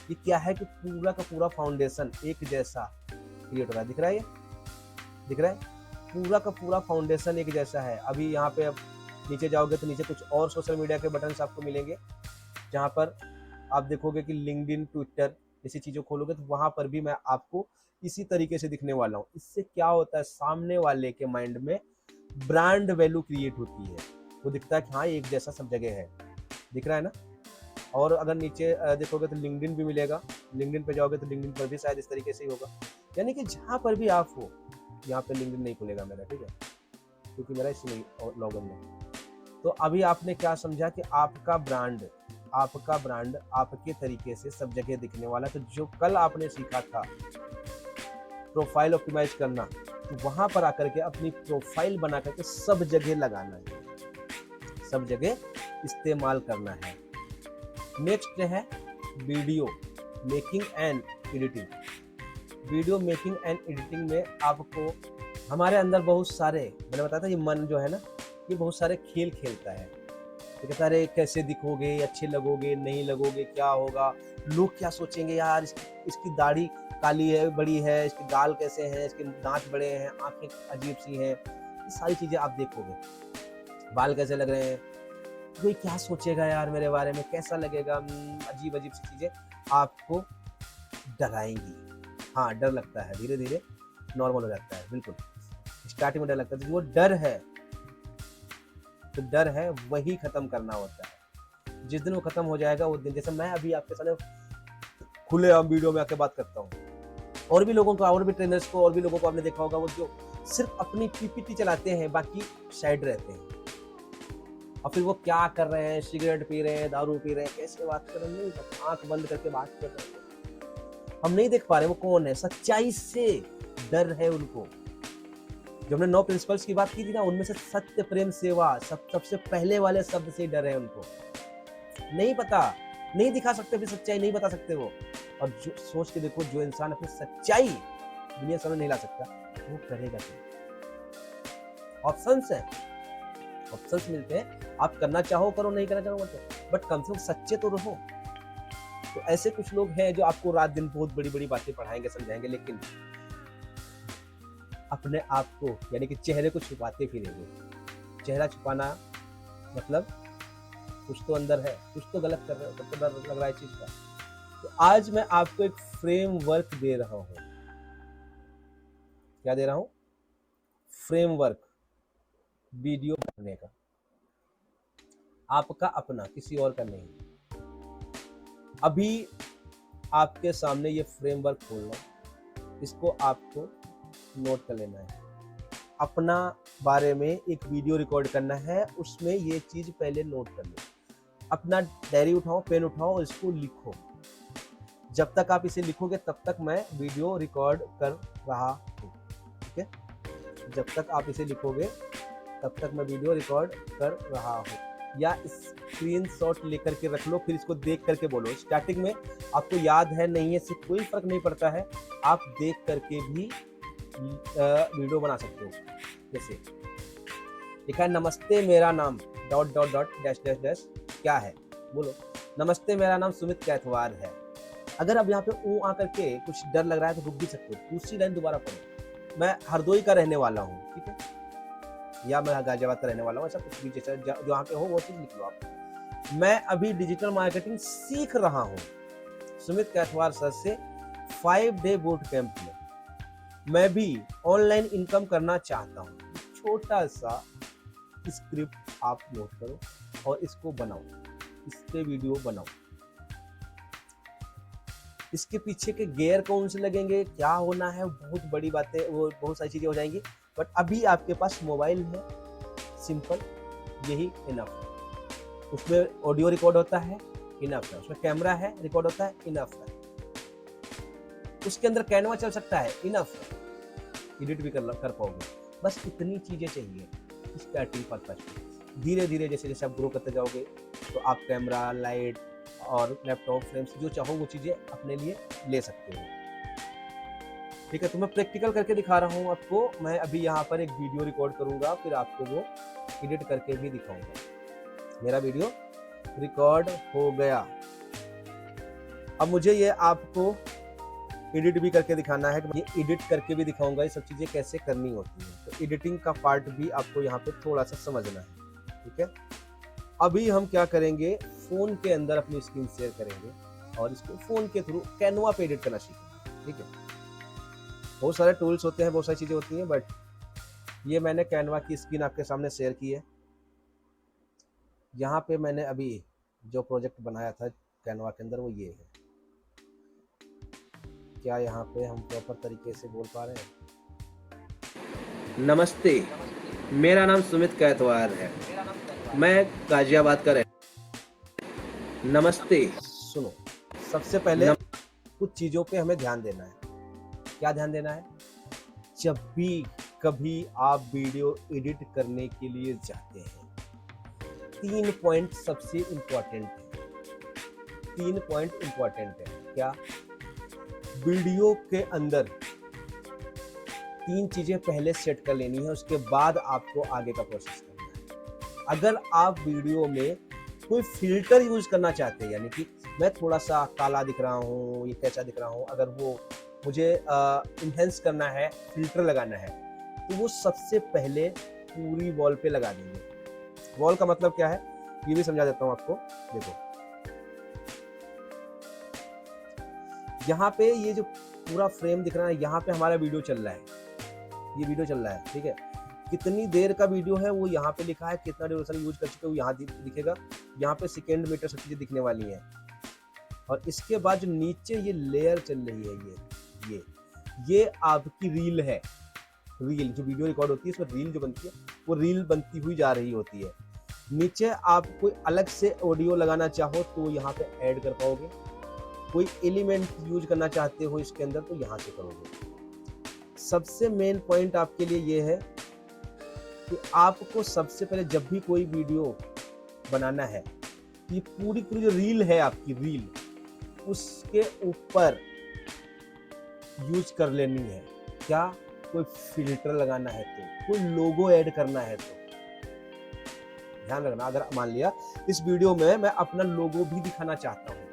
S1: ये क्या है कि पूरा का पूरा फाउंडेशन एक जैसा क्रिएट हो रहा है, दिख रहा है, ये दिख रहा है, पूरा का पूरा फाउंडेशन एक जैसा है। अभी यहाँ पे अब नीचे जाओगे तो नीचे कुछ और सोशल मीडिया के बटन्स आपको मिलेंगे, जहाँ पर आप देखोगे कि लिंक्डइन, ट्विटर जैसी चीज़ों खोलोगे तो वहाँ पर भी मैं आपको इसी तरीके से दिखने वाला हूँ। इससे क्या होता है, सामने वाले के माइंड में ब्रांड वैल्यू क्रिएट होती है, वो दिखता है कि हाँ एक जैसा सब जगह है, दिख रहा है ना। और अगर नीचे देखोगे तो लिंक्डइन भी मिलेगा, लिंक्डइन पे जाओगे तो लिंक्डइन पर भी शायद इस तरीके से ही होगा। यानी कि जहाँ पर भी आप हो, यहाँ पे लिंक्डइन नहीं खुलेगा मेरा, ठीक है, क्योंकि मेरा इसमें लॉगिन नहीं। तो अभी आपने क्या समझा कि आपका ब्रांड आपके तरीके से सब जगह दिखने वाला। तो जो कल आपने सीखा था प्रोफाइल ऑप्टिमाइज करना, तो वहां पर आकर के अपनी प्रोफाइल बना करके सब जगह लगाना है, सब जगह इस्तेमाल करना है। नेक्स्ट है video making and editing. Video making and editing में आपको हमारे अंदर बहुत सारे, मैंने बताया था ये मन जो है ना, ये बहुत सारे खेल खेलता है। तो कहता है अरे कैसे दिखोगे, अच्छे लगोगे, नहीं लगोगे, क्या होगा, लोग क्या सोचेंगे, यार इसकी दाढ़ी काली है, बड़ी है, इसके गाल कैसे हैं, इसके दांत बड़े हैं, आंखें अजीब सी हैं, ये सारी चीज़ें आप देखोगे। बाल कैसे लग रहे हैं, कोई क्या सोचेगा यार मेरे बारे में, कैसा लगेगा, अजीब अजीब सी चीज़ें आपको डराएंगी। हाँ, डर लगता है, धीरे धीरे नॉर्मल हो जाता है। बिल्कुल स्टार्टिंग में डर लगता है, तो वो डर है, तो डर है वही खत्म करना होता है। जिस दिन वो खत्म हो जाएगा वो दिन, जैसे मैं अभी आपके सामने खुले आम वीडियो में आके बात करता हूँ, और भी लोगों को, और भी ट्रेनर्स को, और भी लोगों को आपने देखा होगा, वो जो सिर्फ अपनी पीपीटी चलाते हैं, बाकी साइड रहते हैं, और फिर वो क्या कर रहे हैं, सिगरेट पी रहे हैं, दारू पी रहे हैं, कैसे बात कर रहे हैं, नहीं, आंख बंद करके बात कर रहे हैं, हम नहीं देख पा रहे वो कौन है। सच्चाई से डर है उनको। जो हमने 9 प्रिंसिपल्स की बात की थी ना, उनमें से सत्य, प्रेम, सेवा सबसे पहले वाले शब्द से डर है उनको। नहीं पता, नहीं दिखा सकते, फिर सच्चाई नहीं बता सकते वो। और जो सोच के देखो, जो इंसान अपनी सच्चाई दुनिया सामने नहीं ला सकता, वो करेगा क्या? ऑप्शंस है, ऑप्शंस मिलते हैं, आप करना चाहो करो, नहीं करना चाहो मत, बट कम से कम सच्चे तो रहो। तो ऐसे कुछ लोग हैं जो आपको रात दिन बहुत बड़ी बड़ी बातें पढ़ाएंगे, समझाएंगे, लेकिन अपने आप को, यानी कि चेहरे को छुपाते फिरेंगे। चेहरा छुपाना मतलब कुछ तो अंदर है, कुछ तो गलत कर रहे हो, कुछ तो डर लग रहा है चीज का। तो आज मैं आपको एक फ्रेमवर्क दे रहा हूं। क्या दे रहा हूं? फ्रेमवर्क, वीडियो बनाने का, आपका अपना, किसी और का नहीं। अभी आपके सामने ये फ्रेमवर्क खोलना, इसको आपको नोट कर लेना है। अपना बारे में एक वीडियो रिकॉर्ड करना है, उसमें ये चीज पहले नोट कर लो। अपना डायरी उठाओ, पेन उठाओ और इसको लिखो। जब तक आप इसे लिखोगे तब तक मैं वीडियो रिकॉर्ड कर रहा हूँ, ठीक है? जब तक आप इसे लिखोगे तब तक मैं वीडियो रिकॉर्ड कर रहा हूँ। या स्क्रीनशॉट लेकर के रख लो, फिर इसको देख करके बोलो। स्टार्टिंग में आपको याद है नहीं है, इससे कोई फर्क नहीं पड़ता है, आप देख करके भी वीडियो बना सकते हो। जैसे लिखा है नमस्ते मेरा नाम ... डैश क्या है, बोलो। नमस्ते मेरा नाम सुमित कैथवार है। अगर अब यहाँ पे ओ आ करके कुछ डर लग रहा है तो रुक भी सकते हो, दूसरी लाइन दोबारा पढ़ो। मैं हरदोई का रहने वाला हूँ, ठीक है, या मैं गाजियाबाद का रहने वाला हूँ, ऐसा कुछ भी जैसा जो यहाँ पे हो वो चीज लिख लो आप। मैं अभी डिजिटल मार्केटिंग सीख रहा हूँ सुमित कैथवार सर से 5 डे बूट कैंप में। मैं भी ऑनलाइन इनकम करना चाहता हूँ। छोटा सा स्क्रिप्ट आप नोट करो और इसको बनाओ, इस पे वीडियो बनाओ। इसके पीछे के गियर कौन से लगेंगे, क्या होना है, बहुत बड़ी बातें, वो बहुत सारी चीजें हो जाएंगी। बट अभी आपके पास मोबाइल है, सिंपल, यही इनफ है। उसमें ऑडियो रिकॉर्ड होता है, इनफ है। उसमें कैमरा है, रिकॉर्ड होता है, इनफ है। उसके अंदर कैनवा चल सकता है, इनफ है। एडिट भी कर पाओगे। बस इतनी चीजें चाहिए स्टार्टिंग पर्पज में। धीरे धीरे जैसे जैसे आप ग्रो करते जाओगे तो आप कैमरा, लाइट और लैपटॉप फ्रेम्स जो चाहो वो चीजें अपने लिए ले सकते हो, ठीक है? तो मैं प्रैक्टिकल करके दिखा रहा हूँ आपको। मैं अभी यहाँ पर एक वीडियो रिकॉर्ड करूंगा, फिर आपको वो एडिट करके भी दिखाऊंगा। मेरा वीडियो रिकॉर्ड हो गया। अब मुझे ये आपको एडिट भी करके दिखाना है, ये एडिट करके भी दिखाऊंगा ये सब चीजें कैसे करनी होती है। तो एडिटिंग का पार्ट भी आपको यहाँ पे थोड़ा सा समझना है, ठीक है? अभी हम क्या करेंगे, फोन के अंदर अपनी स्क्रीन शेयर करेंगे और इसको फोन के थ्रू कैनवा पे एडिट करना सीखेंगे, ठीक है? बहुत सारे टूल्स होते हैं, बहुत सारी चीजें होती हैं, बट ये मैंने कैनवा की स्क्रीन आपके सामने शेयर की है। यहाँ पे मैंने अभी जो प्रोजेक्ट बनाया था कैनवा के अंदर वो ये है। क्या यहाँ पे हम प्रॉपर तरीके से बोल पा रहे हैं? नमस्ते, मेरा नाम सुमित कैथवार है, मैं गाजियाबाद का रहने। नमस्ते, सुनो, सबसे पहले कुछ चीज़ों पे हमें ध्यान देना है। क्या ध्यान देना है? जब भी कभी आप वीडियो एडिट करने के लिए जाते हैं, 3 पॉइंट सबसे इम्पोर्टेंट है। 3 पॉइंट इम्पोर्टेंट है। क्या? वीडियो के अंदर 3 चीजें पहले सेट कर लेनी है, उसके बाद आपको आगे का प्रोसेस करना है। अगर आप वीडियो में कोई फिल्टर यूज करना चाहते हैं, यानी कि मैं थोड़ा सा काला दिख रहा हूँ, ये कैसा दिख रहा हूँ, अगर वो मुझे इन्हेंस करना है, फिल्टर लगाना है, तो वो सबसे पहले पूरी वॉल पे लगा देंगे। वॉल का मतलब क्या है ये भी समझा देता हूँ आपको। देखो यहाँ पे ये जो पूरा फ्रेम दिख रहा है, यहाँ पे हमारा वीडियो चल रहा है, ये वीडियो चल रहा है, ठीक है। कितनी देर का वीडियो है वो यहाँ पे लिखा है, कितना ड्यूरेशन यूज कर चुके हो यहाँ दिखेगा, यहाँ पे सेकेंड मीटर सब चीजें दिखने वाली हैं। और इसके बाद जो नीचे ये लेयर चल रही है, ये आपकी रील है। रील जो वीडियो रिकॉर्ड होती है, इसमें रील जो बनती है वो रील बनती हुई जा रही होती है। नीचे आप कोई अलग से ऑडियो लगाना चाहो तो यहाँ पे ऐड कर पाओगे, कोई एलिमेंट यूज करना चाहते हो इसके अंदर तो यहाँ से करोगे। सबसे मेन पॉइंट आपके लिए ये है कि आपको सबसे पहले जब भी कोई वीडियो बनाना है, ये पूरी पूरी जो रील है आपकी रील, उसके ऊपर यूज कर लेनी है। क्या? कोई फिल्टर लगाना है तो, कोई लोगो ऐड करना है तो। ध्यान रखना, अगर मान लिया इस वीडियो में मैं अपना लोगो भी दिखाना चाहता हूँ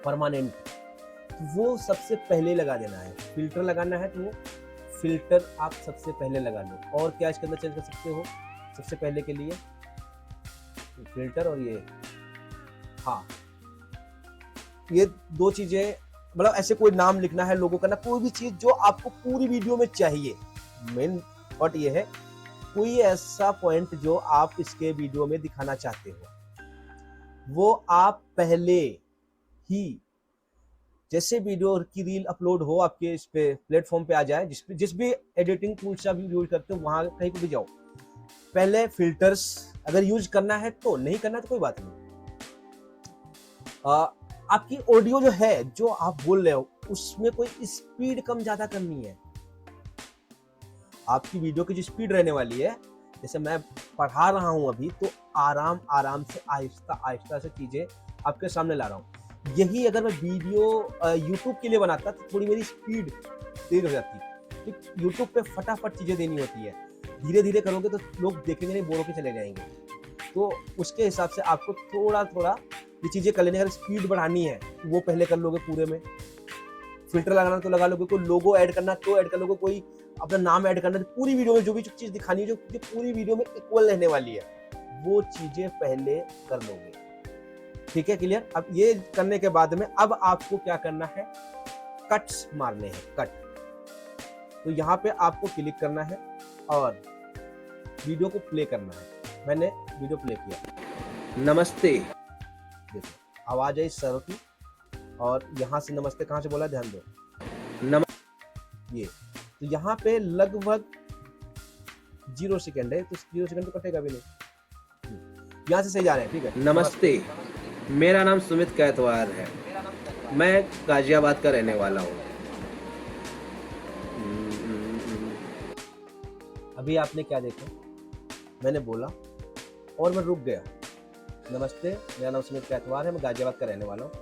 S1: परमानेंट, तो वो सबसे पहले लगा देना है। फिल्टर लगाना है तो वो फिल्टर आप सबसे पहले लगा लो। और क्या इसके अंदर चेंज कर सकते हो सबसे पहले के लिए? फिल्टर और ये, हाँ, ये 2 चीजें, मतलब ऐसे कोई नाम लिखना है, लोगो करना, कोई भी चीज जो आपको पूरी वीडियो में चाहिए। मेन थॉट ये है, कोई ऐसा पॉइंट जो आप इसके वीडियो में दिखाना चाहते हो, वो आप पहले ही, जैसे वीडियो की रील अपलोड हो आपके इस पे प्लेटफॉर्म पे आ जाए, जिस भी एडिटिंग टूल्स आप यूज करते हो, वहां कहीं पे भी जाओ, पहले फिल्टर्स अगर यूज करना है तो, नहीं करना तो कोई बात नहीं। आपकी ऑडियो जो है, जो आप बोल रहे हो, उसमें कोई स्पीड कम ज्यादा करनी है। आपकी वीडियो की जो स्पीड रहने वाली है, जैसे मैं पढ़ा रहा हूं अभी, तो आराम आराम से, आहिस्ता आहिस्ता से चीजें आपके सामने ला रहा हूं। यही अगर मैं वीडियो यूट्यूब के लिए बनाता तो थोड़ी मेरी स्पीड तेज हो जाती। तो यूट्यूब पे फटाफट चीजें देनी होती है, धीरे धीरे करोगे तो लोग देखेंगे नहीं, बोर होके चले जाएंगे। तो उसके हिसाब से आपको थोड़ा थोड़ा ये चीजें कर लेनी। अगर स्पीड बढ़ानी है तो वो पहले कर लोगे पूरे में, फिल्टर लगाना तो लगा लोगे, कोई लोगो ऐड करना तो ऐड कर लोगे, कोई अपना नाम ऐड करना, तो पूरी वीडियो में जो भी चीज दिखानी है, जो पूरी वीडियो में इक्वल रहने वाली है, वो चीजें पहले कर लोगे। ठीक है, क्लियर? अब ये करने के बाद में अब आपको क्या करना है, कट्स मारने हैं, कट। तो यहाँ पे आपको क्लिक करना है और वीडियो को प्ले करना है। मैंने वीडियो प्ले किया। नमस्ते, देखो आवाज आई सर की, और यहाँ से नमस्ते कहाँ से बोला, ध्यान दो, ये तो यहाँ पे लगभग 0 सेकंड है, तो 0 सेकंड तो कटेगा भी नहीं। यहाँ से सही जा रहे हैं, ठीक है। नमस्ते, मेरा नाम सुमित कैतवार है, मैं गाजियाबाद का रहने वाला हूँ। अभी आपने क्या देखा, मैंने बोला और मैं रुक गया। नमस्ते, मेरा नाम सुमित कैतवार है, मैं गाजियाबाद का रहने वाला हूँ।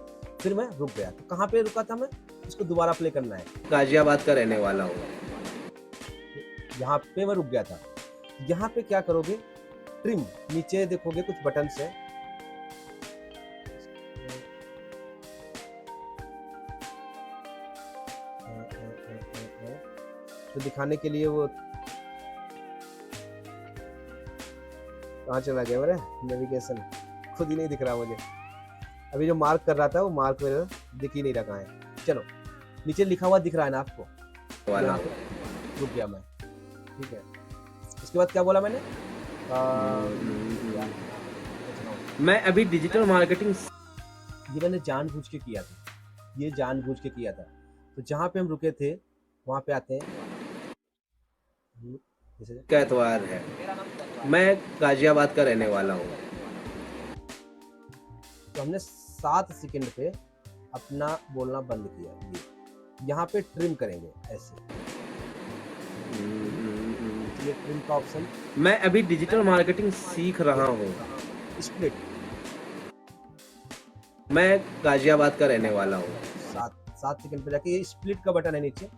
S1: फिर मैं रुक गया। तो कहाँ पे रुका था मैं, इसको दोबारा प्ले करना है। गाजियाबाद का रहने वाला हूँ, यहाँ पे मैं रुक गया था। यहाँ पे क्या करोगे, ट्रिम, नीचे देखोगे कुछ बटन है, तो दिखाने के लिए वो कहाँ चला गया मेरा नेविगेशन, खुद ही नहीं दिख रहा मुझे। अभी जो मार्क कर रहा था वो मार्क मेरा दिख ही नहीं रहा है। चलो, नीचे लिखा हुआ दिख रहा है ना आपको, रुक गया मैं, ठीक है। इसके बाद क्या बोला मैंने, मैं अभी डिजिटल मार्केटिंग, ये मैंने जानबूझ के किया था, ये जानबूझ के किया था। तो जहाँ पे हम रुके थे वहाँ पे आते हैं, क्या एतवार है, मैं गाजियाबाद का रहने वाला हूँ। तो हमने 7 सेकंड पे अपना बोलना बंद किया। ये यहाँ पे ट्रिम करेंगे ऐसे, ये ट्रिम का ऑप्शन, मैं अभी डिजिटल मार्केटिंग सीख रहा हूँ, स्प्लिट, मैं गाजियाबाद का रहने वाला हूँ। 7 सेकंड पे जाके ये स्प्लिट का बटन है नीचे,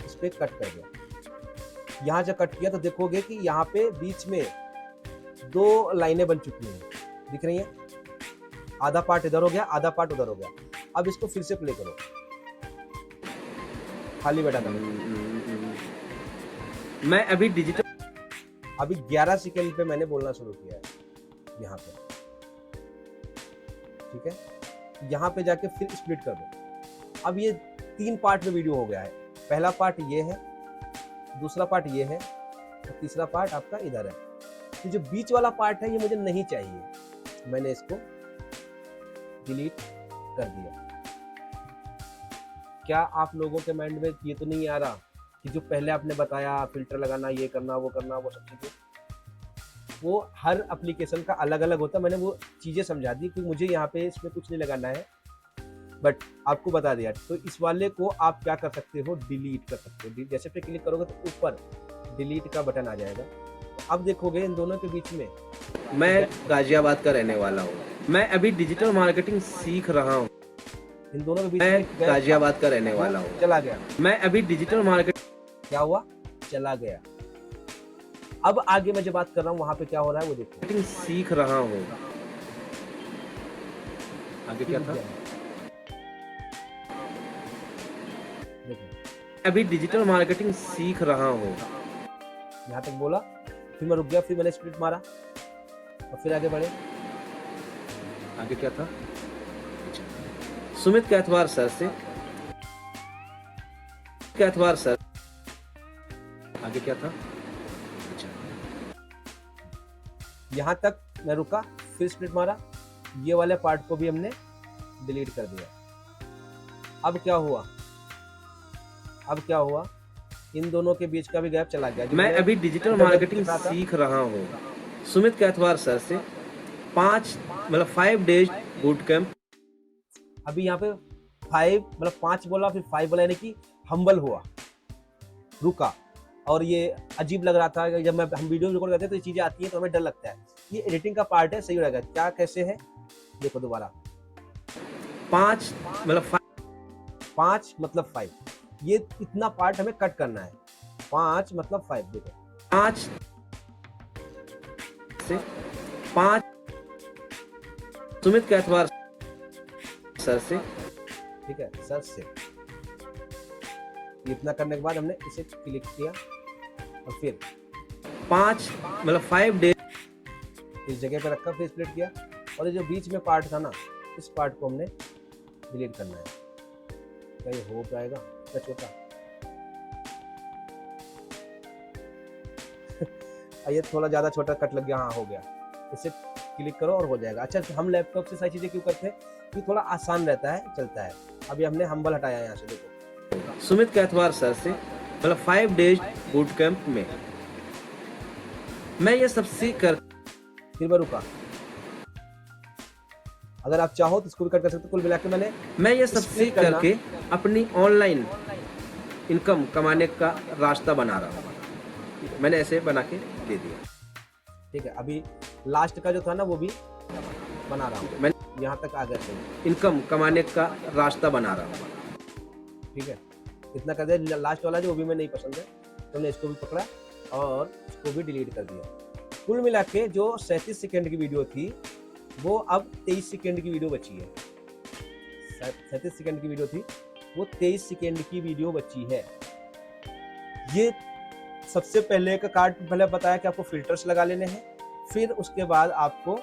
S1: इस पे कट कर दिया। यहाँ जब कट किया तो देखोगे कि यहाँ पे बीच में 2 लाइनें बन चुकी हैं, दिख रही हैं। आधा पार्ट इधर हो गया, आधा पार्ट उधर हो गया। अब इसको फिर से प्ले करो, खाली बैठा था।
S2: मैं अभी डिजिटल
S1: अभी 11 सेकंड पे मैंने बोलना शुरू किया है यहाँ पे, ठीक है। यहाँ पे जाके फिर स्प्लिट कर दो। अब ये 3 पार्ट में वीडियो हो गया है। पहला पार्ट ये है, दूसरा पार्ट ये है, और तीसरा पार्ट आपका इधर है। तो जो बीच वाला पार्ट है ये मुझे नहीं चाहिए, मैंने इसको डिलीट कर दिया। क्या आप लोगों के माइंड में ये तो नहीं आ रहा कि जो पहले आपने बताया फिल्टर लगाना, ये करना, वो सब चीजें, वो हर एप्लीकेशन का अलग अलग होता है। मैंने वो चीजें समझा दी कि मुझे यहाँ पे इसमें कुछ नहीं लगाना है, बट आपको बता दिया। तो इस वाले को आप क्या कर सकते हो, डिलीट कर सकते हो। जैसे पे क्लिक करोगे तो ऊपर डिलीट का बटन आ जाएगा। तो अब देखोगे इन दोनों के बीच में,
S2: मैं गाजियाबाद का रहने वाला हूँ। मैं अभी डिजिटल मार्केटिंग सीख रहा हूँ।
S1: इन दोनों के बीच
S2: मैं
S1: में
S2: गाजियाबाद का रहने वाला हूँ।
S1: चला गया।
S2: मैं अभी डिजिटल मार्केटिंग
S1: क्या हुआ, चला गया। अब आगे मैं जो बात कर रहा हूँ वहां पे क्या हो रहा है वो देखो,
S2: सीख रहा हूँ। आगे क्या था?
S1: देखो
S2: अभी डिजिटल मार्केटिंग सीख रहा हूँ।
S1: यहाँ तक बोला, फिर मैं रुक गया, फिर मैंने स्प्लिट मारा और फिर आगे बढ़े।
S2: आगे क्या था? सुमित कैथवार सर से, कैथवार सर। आगे क्या था?
S1: यहाँ तक मैं रुका, फिर स्प्लिट मारा, ये वाले पार्ट को भी हमने डिलीट कर दिया। अब क्या हुआ, इन दोनों के बीच का भी गैप चला गया।
S2: मैं अभी डिजिटल मार्केटिंग सीख रहा हूँ सुमित कैथवार सर से 5 डेज बूट कैंप।
S1: अभी यहाँ पे 5 बोला, फिर 5 बोला, यानी कि हम्बल हुआ, रुका। और ये अजीब लग रहा था जब हम वीडियो रिकॉर्ड करते हैं तो ये चीजें आती हैं तो हमें डर लगता है। ये एडिटिंग का पार्ट है, सही रहेगा। क्या कैसे है देखो दोबारा।
S2: 5
S1: मतलब 5, ये इतना पार्ट हमें कट करना है। 5 मतलब 5, देखो
S2: 5 से 5 सुमित कैथवार सर से,
S1: ठीक है, सर से। इतना करने के बाद हमने इसे क्लिक किया और फिर
S2: 5 डेज
S1: इस जगह पे रखा, फिर स्प्लिट किया। और ये जो बीच में पार्ट था ना, इस पार्ट को हमने डिलीट करना है। क्या ये हो पाएगा क्या छोटा? ये थोड़ा ज्यादा छोटा कट लग गया, हाँ हो गया। इसे क्लिक करो और हो जाएगा। अच्छा, हम लैपटॉप से सारी चीजें क्यों करते हैं कि थोड़ा आसान रहता है, चलता है। अभी हमने हम्बल हटाया यहाँ से, देखो
S2: सुमित कैथवार सर से 5 डेज बूट कैंप में मैं ये सब सीख कर,
S1: फिर मैं रुका। अगर आप चाहो तो इसको भी कट कर सकते हो। कुल मिला के
S2: मैं ये सब सीख करके अपनी ऑनलाइन इनकम कमाने का रास्ता बना रहा हूँ। मैंने ऐसे बना के दे दिया,
S1: ठीक है। अभी लास्ट का जो था ना वो भी बना रहा हूँ मैं, यहाँ तक आ गया।
S2: इनकम कमाने का रास्ता बना रहा हूँ,
S1: ठीक है। इतना कर दिया। लास्ट वाला जो वो भी मैं नहीं पसंद है, तो हमने इसको भी पकड़ा और इसको भी डिलीट कर दिया। कुल मिला के जो 37 सेकंड की वीडियो थी वो अब 23 सेकंड की वीडियो बची है। 37 सेकंड की वीडियो थी, वो 23 सेकंड की वीडियो बची है। ये सबसे पहले का कार्ड पहले बताया कि आपको फिल्टर्स लगा लेने हैं, फिर उसके बाद आपको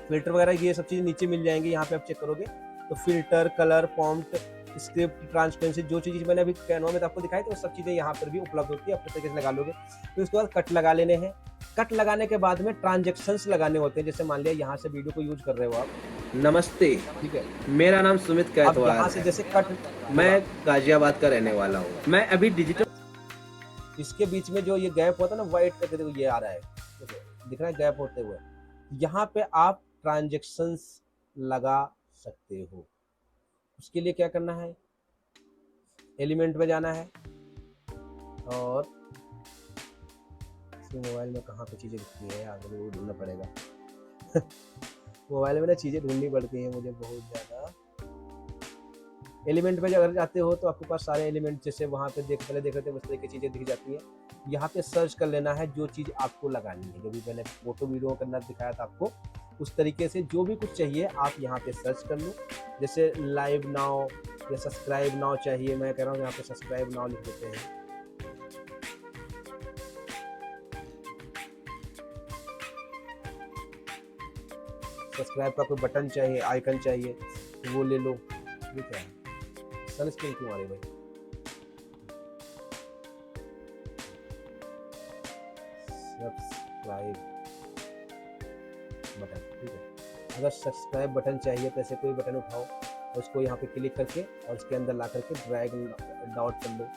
S1: फिल्टर वगैरह ये सब चीज़ें नीचे मिल जाएंगी। यहाँ पे आप चेक करोगे तो filter, colour, font, script, transparency, जो चीज़ मैंने अभी कैनवा में आपको दिखाई, तो वो सब चीज़ें यहाँ पर भी उपलब्ध होती है। अपने तरीके से लगा लोगे। फिर उसके बाद कट लगा लेने हैं। कट लगाने के बाद में ट्रांजेक्शन्स लगाने होते हैं। जैसे मान लिया यहाँ से वीडियो को यूज कर रहे हो आप,
S2: नमस्ते,
S1: ठीक है,
S2: मेरा नाम सुमित कैथवार
S1: यहाँ से
S2: है।
S1: जैसे कट,
S2: मैं गाजियाबाद का रहने वाला हूँ। मैं अभी डिजिटल,
S1: इसके बीच में जो ये गैप होता है ना, वाइट करके देखो ये आ रहा है, दिख रहा है गैप होते हुए। यहाँ पे आप ट्रांजेक्शन्स लगा सकते हो। उसके लिए क्या करना है, एलिमेंट में जाना है और मोबाइल में कहाँ पे चीज़ें दिखती है आगे वो ढूंढना पड़ेगा। मोबाइल में ना चीज़ें ढूंढनी पड़ती हैं मुझे बहुत ज़्यादा। एलिमेंट में अगर जाते हो तो आपके पास सारे एलिमेंट जैसे वहाँ पे पहले देख रहे थे उस तरह की चीज़ें दिख जाती हैं। यहाँ पे सर्च कर लेना है जो चीज़ आपको लगानी है, जो भी मैंने फोटो वीडियो करना दिखाया था आपको, उस तरीके से जो भी कुछ चाहिए आप यहाँ पे सर्च कर लो। जैसे लाइव नाउ या सब्सक्राइब नाउ चाहिए, मैं कह रहा हूँ यहाँ पे सब्सक्राइब नाउ लिख देते हैं। सब्सक्राइब का कोई बटन चाहिए, आइकन चाहिए तो वो ले लो। ये क्या है, सनस्क्रीन क्यों आ रही भाई? सब्सक्राइब बटन, ठीक है। अगर सब्सक्राइब बटन चाहिए तो ऐसे कोई बटन उठाओ और उसको यहाँ पे क्लिक करके और उसके अंदर ला करके ड्रैग डाउट कर लो।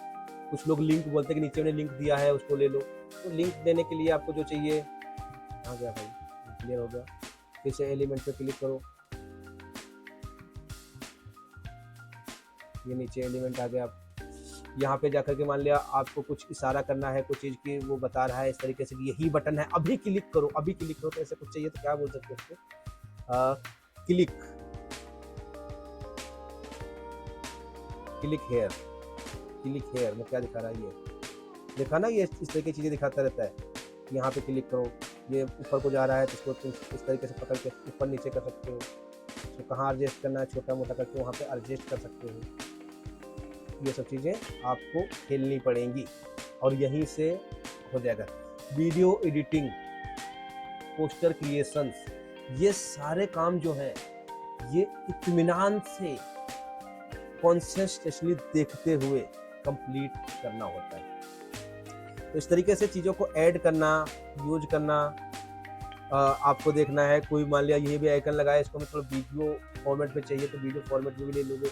S1: कुछ लोग लिंक बोलते हैं कि नीचे उन्हें लिंक दिया है उसको ले लो, तो लिंक देने के लिए आपको जो चाहिए, आ गया भाई, क्लियर हो गया। फिर से एलिमेंट पे क्लिक करो, ये नीचे एलिमेंट आ गया। आप यहाँ पे जाकर के मान लिया आपको कुछ इशारा करना है कुछ चीज़ की, वो बता रहा है इस तरीके से कि यही बटन है, अभी क्लिक करो, अभी क्लिक करो। तो ऐसे कुछ चाहिए तो क्या बोल सकते हो उसको, click, click here, click here में क्या दिखा रहा है, ये देखा ना, ये इस तरह की चीज़ें दिखाता रहता है। यहाँ पे क्लिक करो, ये ऊपर को जा रहा है तो इसको तुम इस तरीके से पकड़ के ऊपर नीचे कर सकते हो। तो कहाँ एडजस्ट करना है छोटा मोटा करके वहाँ पे एडजस्ट कर सकते हो। ये सब चीज़ें आपको खेलनी पड़ेंगी और यहीं से हो जाएगा। वीडियो एडिटिंग, पोस्टर क्रिएशंस, ये सारे काम जो हैं ये इत्मीनान से कॉन्शियसली देखते हुए कंप्लीट करना होता है। तो इस तरीके से चीज़ों को ऐड करना, यूज करना आपको देखना है। कोई मान लिया ये भी आइकन लगाया, इसको मैं थोड़ा वीडियो फॉर्मेट में चाहिए तो वीडियो फॉर्मेट में भी ले लोगे,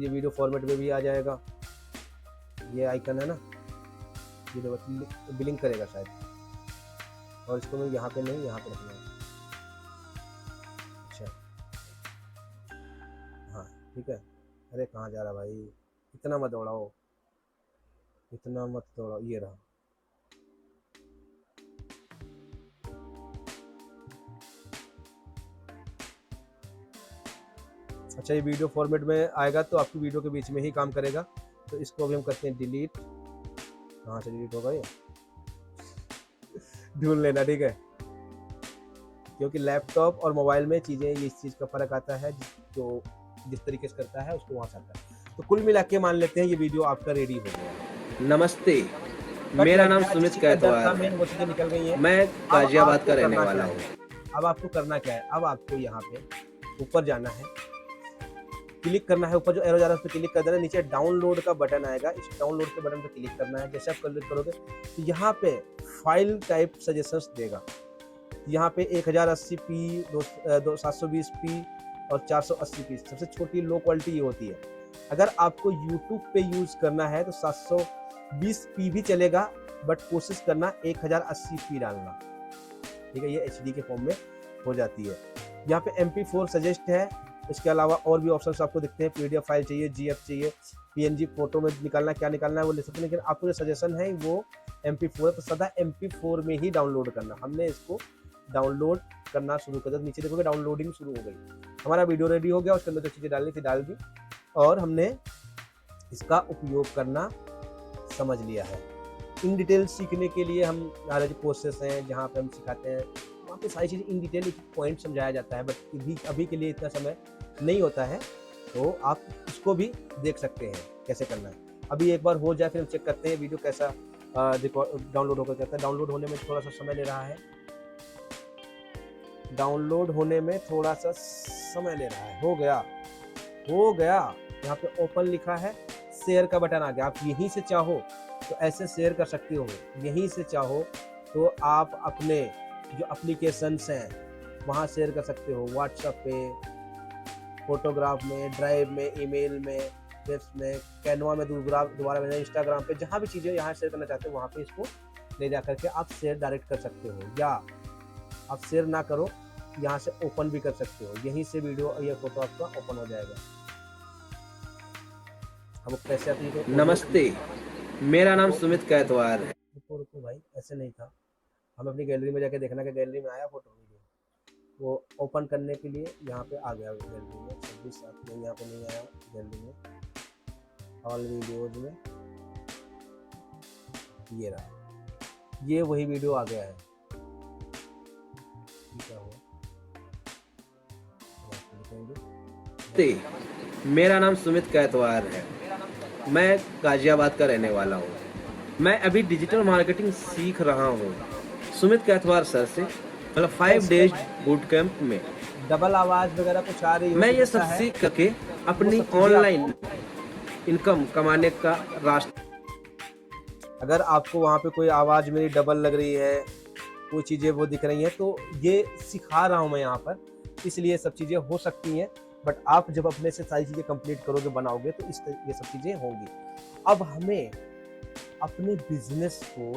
S1: ये वीडियो फॉर्मेट में भी आ जाएगा। ये आइकन है ना, ये देखो बिलिंग करेगा शायद, और इसको मैं यहाँ पे नहीं, यहाँ पे रखना है। अच्छा हाँ ठीक है। अरे कहाँ जा रहा भाई, इतना मत दौड़ाओ, इतना मत दौड़ाओ, ये रहा। अच्छा ये वीडियो फॉर्मेट में आएगा तो आपकी वीडियो के बीच में ही काम करेगा। तो इसको अभी हम करते हैं डिलीट। कहाँ से डिलीट होगा ये, ढूंढ लेना, ठीक है। क्योंकि लैपटॉप और मोबाइल में चीज़ें, ये इस चीज़ का फ़र्क आता है, जो जिस तरीके से करता है उसको वहाँ से आता है। तो कुल मिला के मान लेते हैं ये वीडियो आपका रेडी हो गया।
S2: नमस्ते, मेरा नाम सुमित कैतवाल है,
S1: वो चीज़ें निकल गई हैं।
S2: मैं
S1: अब
S2: गाजियाबाद का
S1: आपको
S2: रहने
S1: करना
S2: वाला
S1: क्या
S2: हूँ।
S1: है? अब आपको करना क्या है, अब आपको यहाँ पे ऊपर जाना है, क्लिक करना है, ऊपर जो एरो जा रहा है उस पर क्लिक कर देना, नीचे डाउनलोड का बटन आएगा, इस डाउनलोड के बटन पर क्लिक करना है। जैसे आप क्लिक करोगे तो यहाँ पे फाइल टाइप सजेशंस देगा। यहाँ पे 1080p, 720p और 480p, सबसे छोटी लो क्वालिटी ये होती है। अगर आपको YouTube पे यूज़ करना है तो 720p भी चलेगा, बट कोशिश करना 1080p डालना, ठीक है। ये HD के फॉर्म में हो जाती है। यहाँ पे MP4 सजेस्ट है, इसके अलावा और भी ऑप्शंस आपको दिखते हैं। PDF फाइल चाहिए, GF चाहिए, PNG फोटो में निकालना, क्या निकालना है वो ले सकते हैं, लेकिन आपको जो सजेशन है वो MP4 है, तो सदा MP4 में ही डाउनलोड करना। हमने इसको डाउनलोड करना शुरू कर दिया, नीचे देखोगे डाउनलोडिंग शुरू हो गई। हमारा वीडियो रेडी हो गया, उसके अंदर जो चीज़ें डालनी थी डाल दी और हमने इसका उपयोग करना समझ लिया है। इन डिटेल सीखने के लिए हम हमारे जो कोर्सेस हैं जहाँ पे हम सिखाते हैं वहाँ पे सारी चीज़ें इन डिटेल एक पॉइंट समझाया जाता है, बट अभी के लिए इतना समय नहीं होता है, तो आप इसको भी देख सकते हैं कैसे करना है। अभी एक बार हो जाए फिर हम चेक करते हैं वीडियो कैसा डाउनलोड होकर करता है। डाउनलोड होने में थोड़ा सा समय ले रहा है, डाउनलोड होने में थोड़ा सा समय ले रहा है। हो गया, हो गया। यहाँ पे ओपन लिखा है, शेयर का बटन आ गया। आप यहीं से चाहो तो ऐसे शेयर कर सकते हो, यहीं से चाहो तो आप अपने जो एप्लीकेशंस हैं वहाँ शेयर कर सकते हो, व्हाट्सएप पे, फोटोग्राफ में, ड्राइव में, ईमेल में, वेब्स में, कैनवा में, दोबारा में, इंस्टाग्राम पे, जहाँ भी चीज़ें यहाँ शेयर करना चाहते हो वहाँ पे इसको ले जा करके आप शेयर डायरेक्ट कर सकते हो, या आप शेयर ना करो यहाँ से ओपन भी कर सकते हो। यहीं से वीडियो या फोटो आपका ओपन हो जाएगा। हम कैसे आती है?
S2: नमस्ते, मेरा नाम सुमित कैतवाल है।
S1: रुको भाई, ऐसे नहीं था। हम अपनी गैलरी में जाके देखना कि गैलरी में आया फोटो वीडियो, वो ओपन करने के लिए यहाँ पे आ गया गैलरी में। 26 7 में यहाँ पे नहीं आया गैलरी में, ऑल वीडियोज में ये रहा, ये वही वीडियो आ गया है। क्या हुआ?
S2: मेरा नाम सुमित कैतवार है, मैं गाजियाबाद का रहने वाला हूँ। मैं अभी डिजिटल मार्केटिंग सीख रहा हूँ सुमित कैतवार सर से, मतलब 5 डेज बूट कैंप में।
S1: डबल आवाज वगैरह कुछ आ रही हो,
S2: मैं ये
S1: सकता
S2: सब
S1: है।
S2: सीख करके अपनी
S1: सब चीजें
S2: ऑनलाइन इनकम कमाने का रास्ता।
S1: अगर आपको वहाँ पे कोई आवाज मेरी डबल लग रही है, कोई चीजें वो दिख रही हैं, तो ये सिखा रहा हूँ मैं यहाँ पर, इसलिए सब चीजें हो सकती हैं। बट आप जब अपने से सारी चीजें कंप्लीट करोगे, बनाओगे, तो ये सब चीजें होंगी। अब हमें अपने बिजनेस को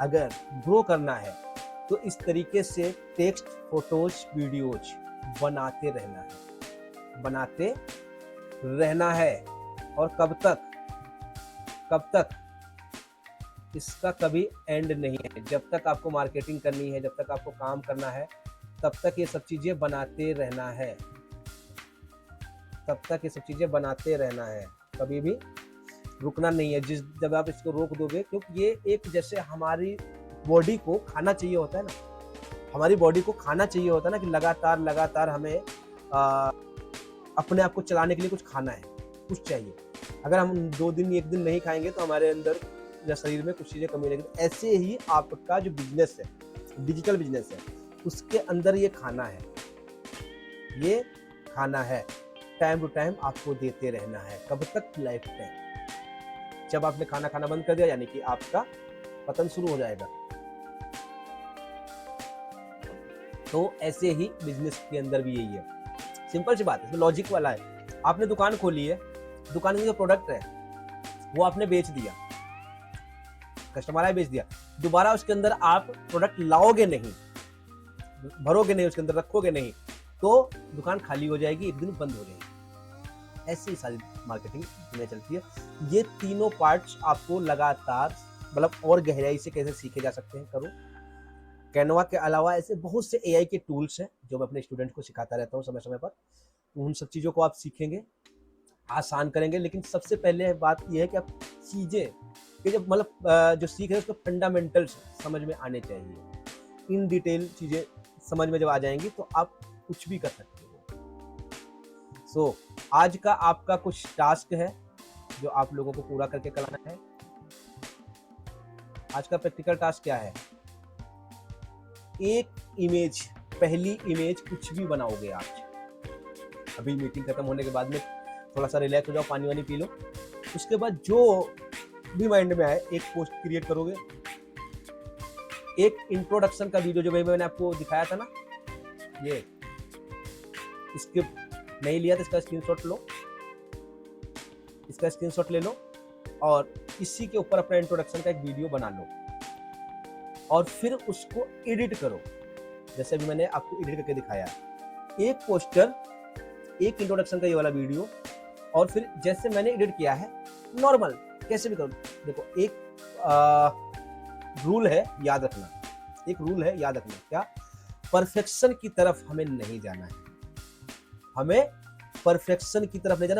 S1: अगर ग्रो करना है तो इस तरीके से टेक्स्ट, फोटोज, वीडियोज बनाते रहना है। और कब तक इसका कभी एंड नहीं है। जब तक आपको मार्केटिंग करनी है, जब तक आपको काम करना है, तब तक ये सब चीजें बनाते रहना है, कभी भी रुकना नहीं है। जब आप इसको रोक दोगे, क्योंकि ये एक जैसे हमारी बॉडी को खाना चाहिए होता है ना, कि लगातार हमें अपने आप को चलाने के लिए कुछ खाना है, कुछ चाहिए। अगर हम 2 दिन 1 दिन नहीं खाएंगे तो हमारे अंदर या शरीर में कुछ चीजें कमी लगेगी। ऐसे ही आपका जो बिजनेस है, डिजिटल बिजनेस है, उसके अंदर ये खाना है, टाइम टू टाइम आपको देते रहना है। कब तक? Life time. जब आपने खाना खाना बंद कर दिया, यानी कि आपका पतन शुरू हो जाएगा। तो ऐसे ही बिजनेस के अंदर भी यही है। सिंपल सी बात है, इसमें लॉजिक वाला है। आपने दुकान खोली है, दुकान में जो प्रोडक्ट है वो आपने बेच दिया, कस्टमर आए, बेच दिया। दोबारा उसके अंदर आप प्रोडक्ट लाओगे नहीं, भरोगे नहीं, उसके अंदर रखोगे नहीं, तो दुकान खाली हो जाएगी, एक दिन बंद हो जाएगी। ऐसे ही सारी मार्केटिंग में चलती है। ये तीनों पार्ट्स आपको लगातार, मतलब और गहराई से कैसे सीखे जा सकते हैं, करो। कैनवा के अलावा ऐसे बहुत से एआई के टूल्स हैं जो मैं अपने स्टूडेंट को सिखाता रहता हूँ समय समय पर। उन सब चीज़ों को आप सीखेंगे, आसान करेंगे। लेकिन सबसे पहले बात यह है कि आप चीज़ें कि जब मतलब जो सीख रहे हैं उसके फंडामेंटल्स समझ में आने चाहिए। इन डिटेल चीज़ें समझ में जब आ जाएंगी तो आप कुछ भी कर सकते हो। सो आज का आपका कुछ टास्क है जो आप लोगों को पूरा करके कराना है। आज का प्रैक्टिकल टास्क क्या है? एक इमेज, पहली इमेज कुछ भी बनाओगे आज। अभी मीटिंग खत्म होने के बाद में थोड़ा सा रिलैक्स हो जाओ, पानी वानी पी लो। उसके बाद जो भी माइंड में आए एक पोस्ट क्रिएट करोगे। एक इंट्रोडक्शन का वीडियो जो मैंने आपको दिखाया था ना, ये स्क्रिप्ट नहीं लिया तो इसका स्क्रीनशॉट ले लो और इसी के ऊपर अपना इंट्रोडक्शन का एक वीडियो बना लो और फिर उसको एडिट करो, जैसे अभी मैंने आपको एडिट करके दिखाया। एक पोस्टर, एक इंट्रोडक्शन का ये वाला वीडियो, और फिर जैसे मैंने एडिट किया है नॉर्मल कैसे भी करो। देखो एक रूल है याद रखना, क्या? परफेक्शन की तरफ हमें नहीं जाना है।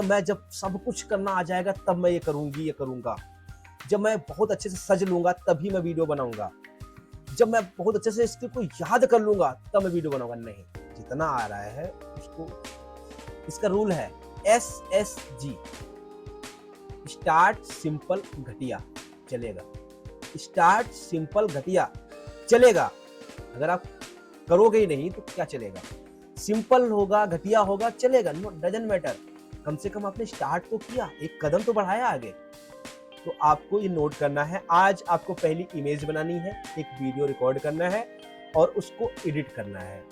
S1: मैं जब सब कुछ करना आ जाएगा तब मैं ये करूंगा। जब मैं बहुत अच्छे से सज लूंगा तभी मैं वीडियो बनाऊंगा। जब मैं बहुत अच्छे से स्क्रिप्ट को याद कर लूंगा तब मैं वीडियो बनाऊंगा। नहीं, जितना आ रहा है उसको, इसका रूल है SSG, स्टार्ट सिंपल घटिया चलेगा। अगर आप करोगे ही नहीं तो क्या चलेगा? सिंपल होगा, घटिया होगा, चलेगा, नो डजंट मैटर। कम से कम आपने स्टार्ट तो किया, एक कदम तो बढ़ाया आगे। तो आपको ये नोट करना है। आज आपको पहली इमेज बनानी है, एक वीडियो रिकॉर्ड करना है और उसको एडिट करना है।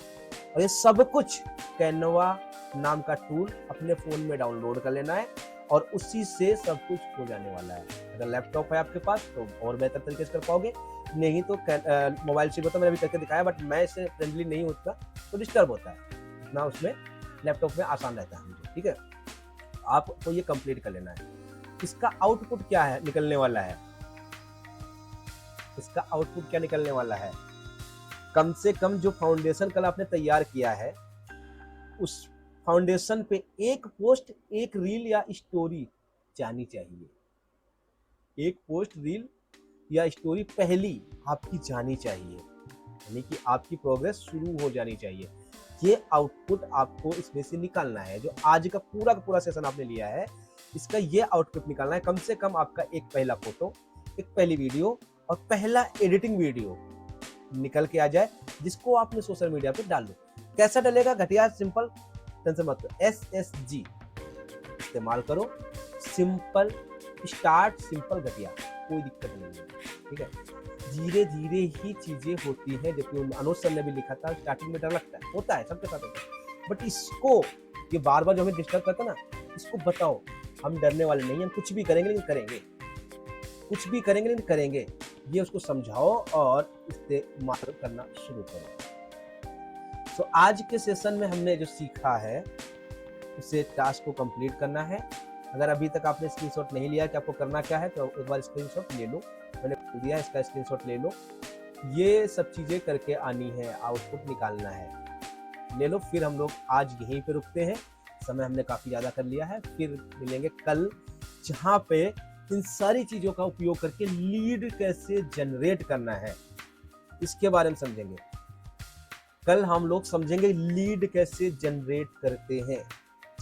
S1: और ये सब कुछ कैनवा नाम का टूल अपने फोन में डाउनलोड कर लेना है और उसी से सब कुछ हो जाने वाला है। अगर लैपटॉप है आपके पास तो और बेहतर तरीके से कर पाओगे, नहीं तो मोबाइल से तो मैंने अभी करके दिखाया, बट मैं इससे फ्रेंडली नहीं होता तो डिस्टर्ब होता है ना, उसमें लैपटॉप में आसान रहता है मुझे। ठीक है, आपको ये कंप्लीट कर लेना है। इसका आउटपुट क्या है निकलने वाला है? कम से कम जो फाउंडेशन कल आपने तैयार किया है उस फाउंडेशन पे एक पोस्ट, एक रील या स्टोरी जानी चाहिए, एक पोस्ट, रील या स्टोरी पहली आपकी जानी चाहिए, यानी कि आपकी प्रोग्रेस शुरू हो जानी चाहिए। ये आउटपुट आपको इसमें से निकालना है। जो आज का पूरा सेशन आपने लिया है, इसका ये आउटपुट निकालना है। कम से कम आपका एक पहला फोटो, एक पहली वीडियो और पहला एडिटिंग वीडियो निकल के आ जाए, जिसको आपने सोशल मीडिया पे डाल दो। कैसा डलेगा? घटिया सिंपल, टेंशन मत लो, SSG इस्तेमाल करो। सिंपल स्टार्ट, सिंपल घटिया, कोई दिक्कत नहीं है, ठीक है। धीरे धीरे ही चीजें होती हैं, जबकि अनुज सर ने भी लिखा था स्टार्टिंग में डर लगता है, होता है, सबके साथ होता है, बट इसको ये बार बार जो हमें डिस्टर्ब करता है ना, इसको बताओ हम डरने वाले नहीं हैं, हम कुछ भी करेंगे लेकिन करेंगे, कुछ भी करेंगे लेकिन करेंगे, ये उसको समझाओ और इस्तेमाल करना शुरू करो। तो आज के सेशन में हमने जो सीखा है, उसे टास्क को कंप्लीट करना है। अगर अभी तक आपने स्क्रीनशॉट नहीं लिया कि आपको करना क्या है, तो एक बार स्क्रीनशॉट ले लो, मैंने दिया इसका स्क्रीनशॉट ले लो। ये सब चीजें करके आनी है, आउटपुट निकालना है, ले लो। फिर हम लोग आज यहीं पे रुकते हैं, समय हमने काफी ज्यादा कर लिया है। फिर मिलेंगे कल, जहाँ पे इन सारी चीजों का उपयोग करके लीड कैसे जनरेट करना है, इसके बारे में समझेंगे। कल हम लोग समझेंगे लीड कैसे जनरेट करते हैं,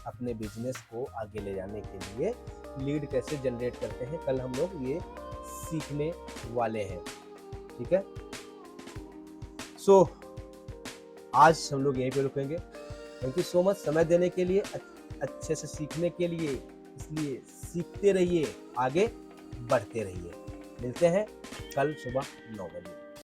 S1: अपने बिजनेस को आगे ले जाने के लिए लीड कैसे जनरेट करते हैं, कल हम लोग ये सीखने वाले हैं, ठीक है। सो आज हम लोग यहीं पे रुकेंगे। थैंक यू सो मच समय देने के लिए, अच्छे से सीखने के लिए। इसलिए सीखते रहिए, आगे बढ़ते रहिए। मिलते हैं कल सुबह 9 बजे।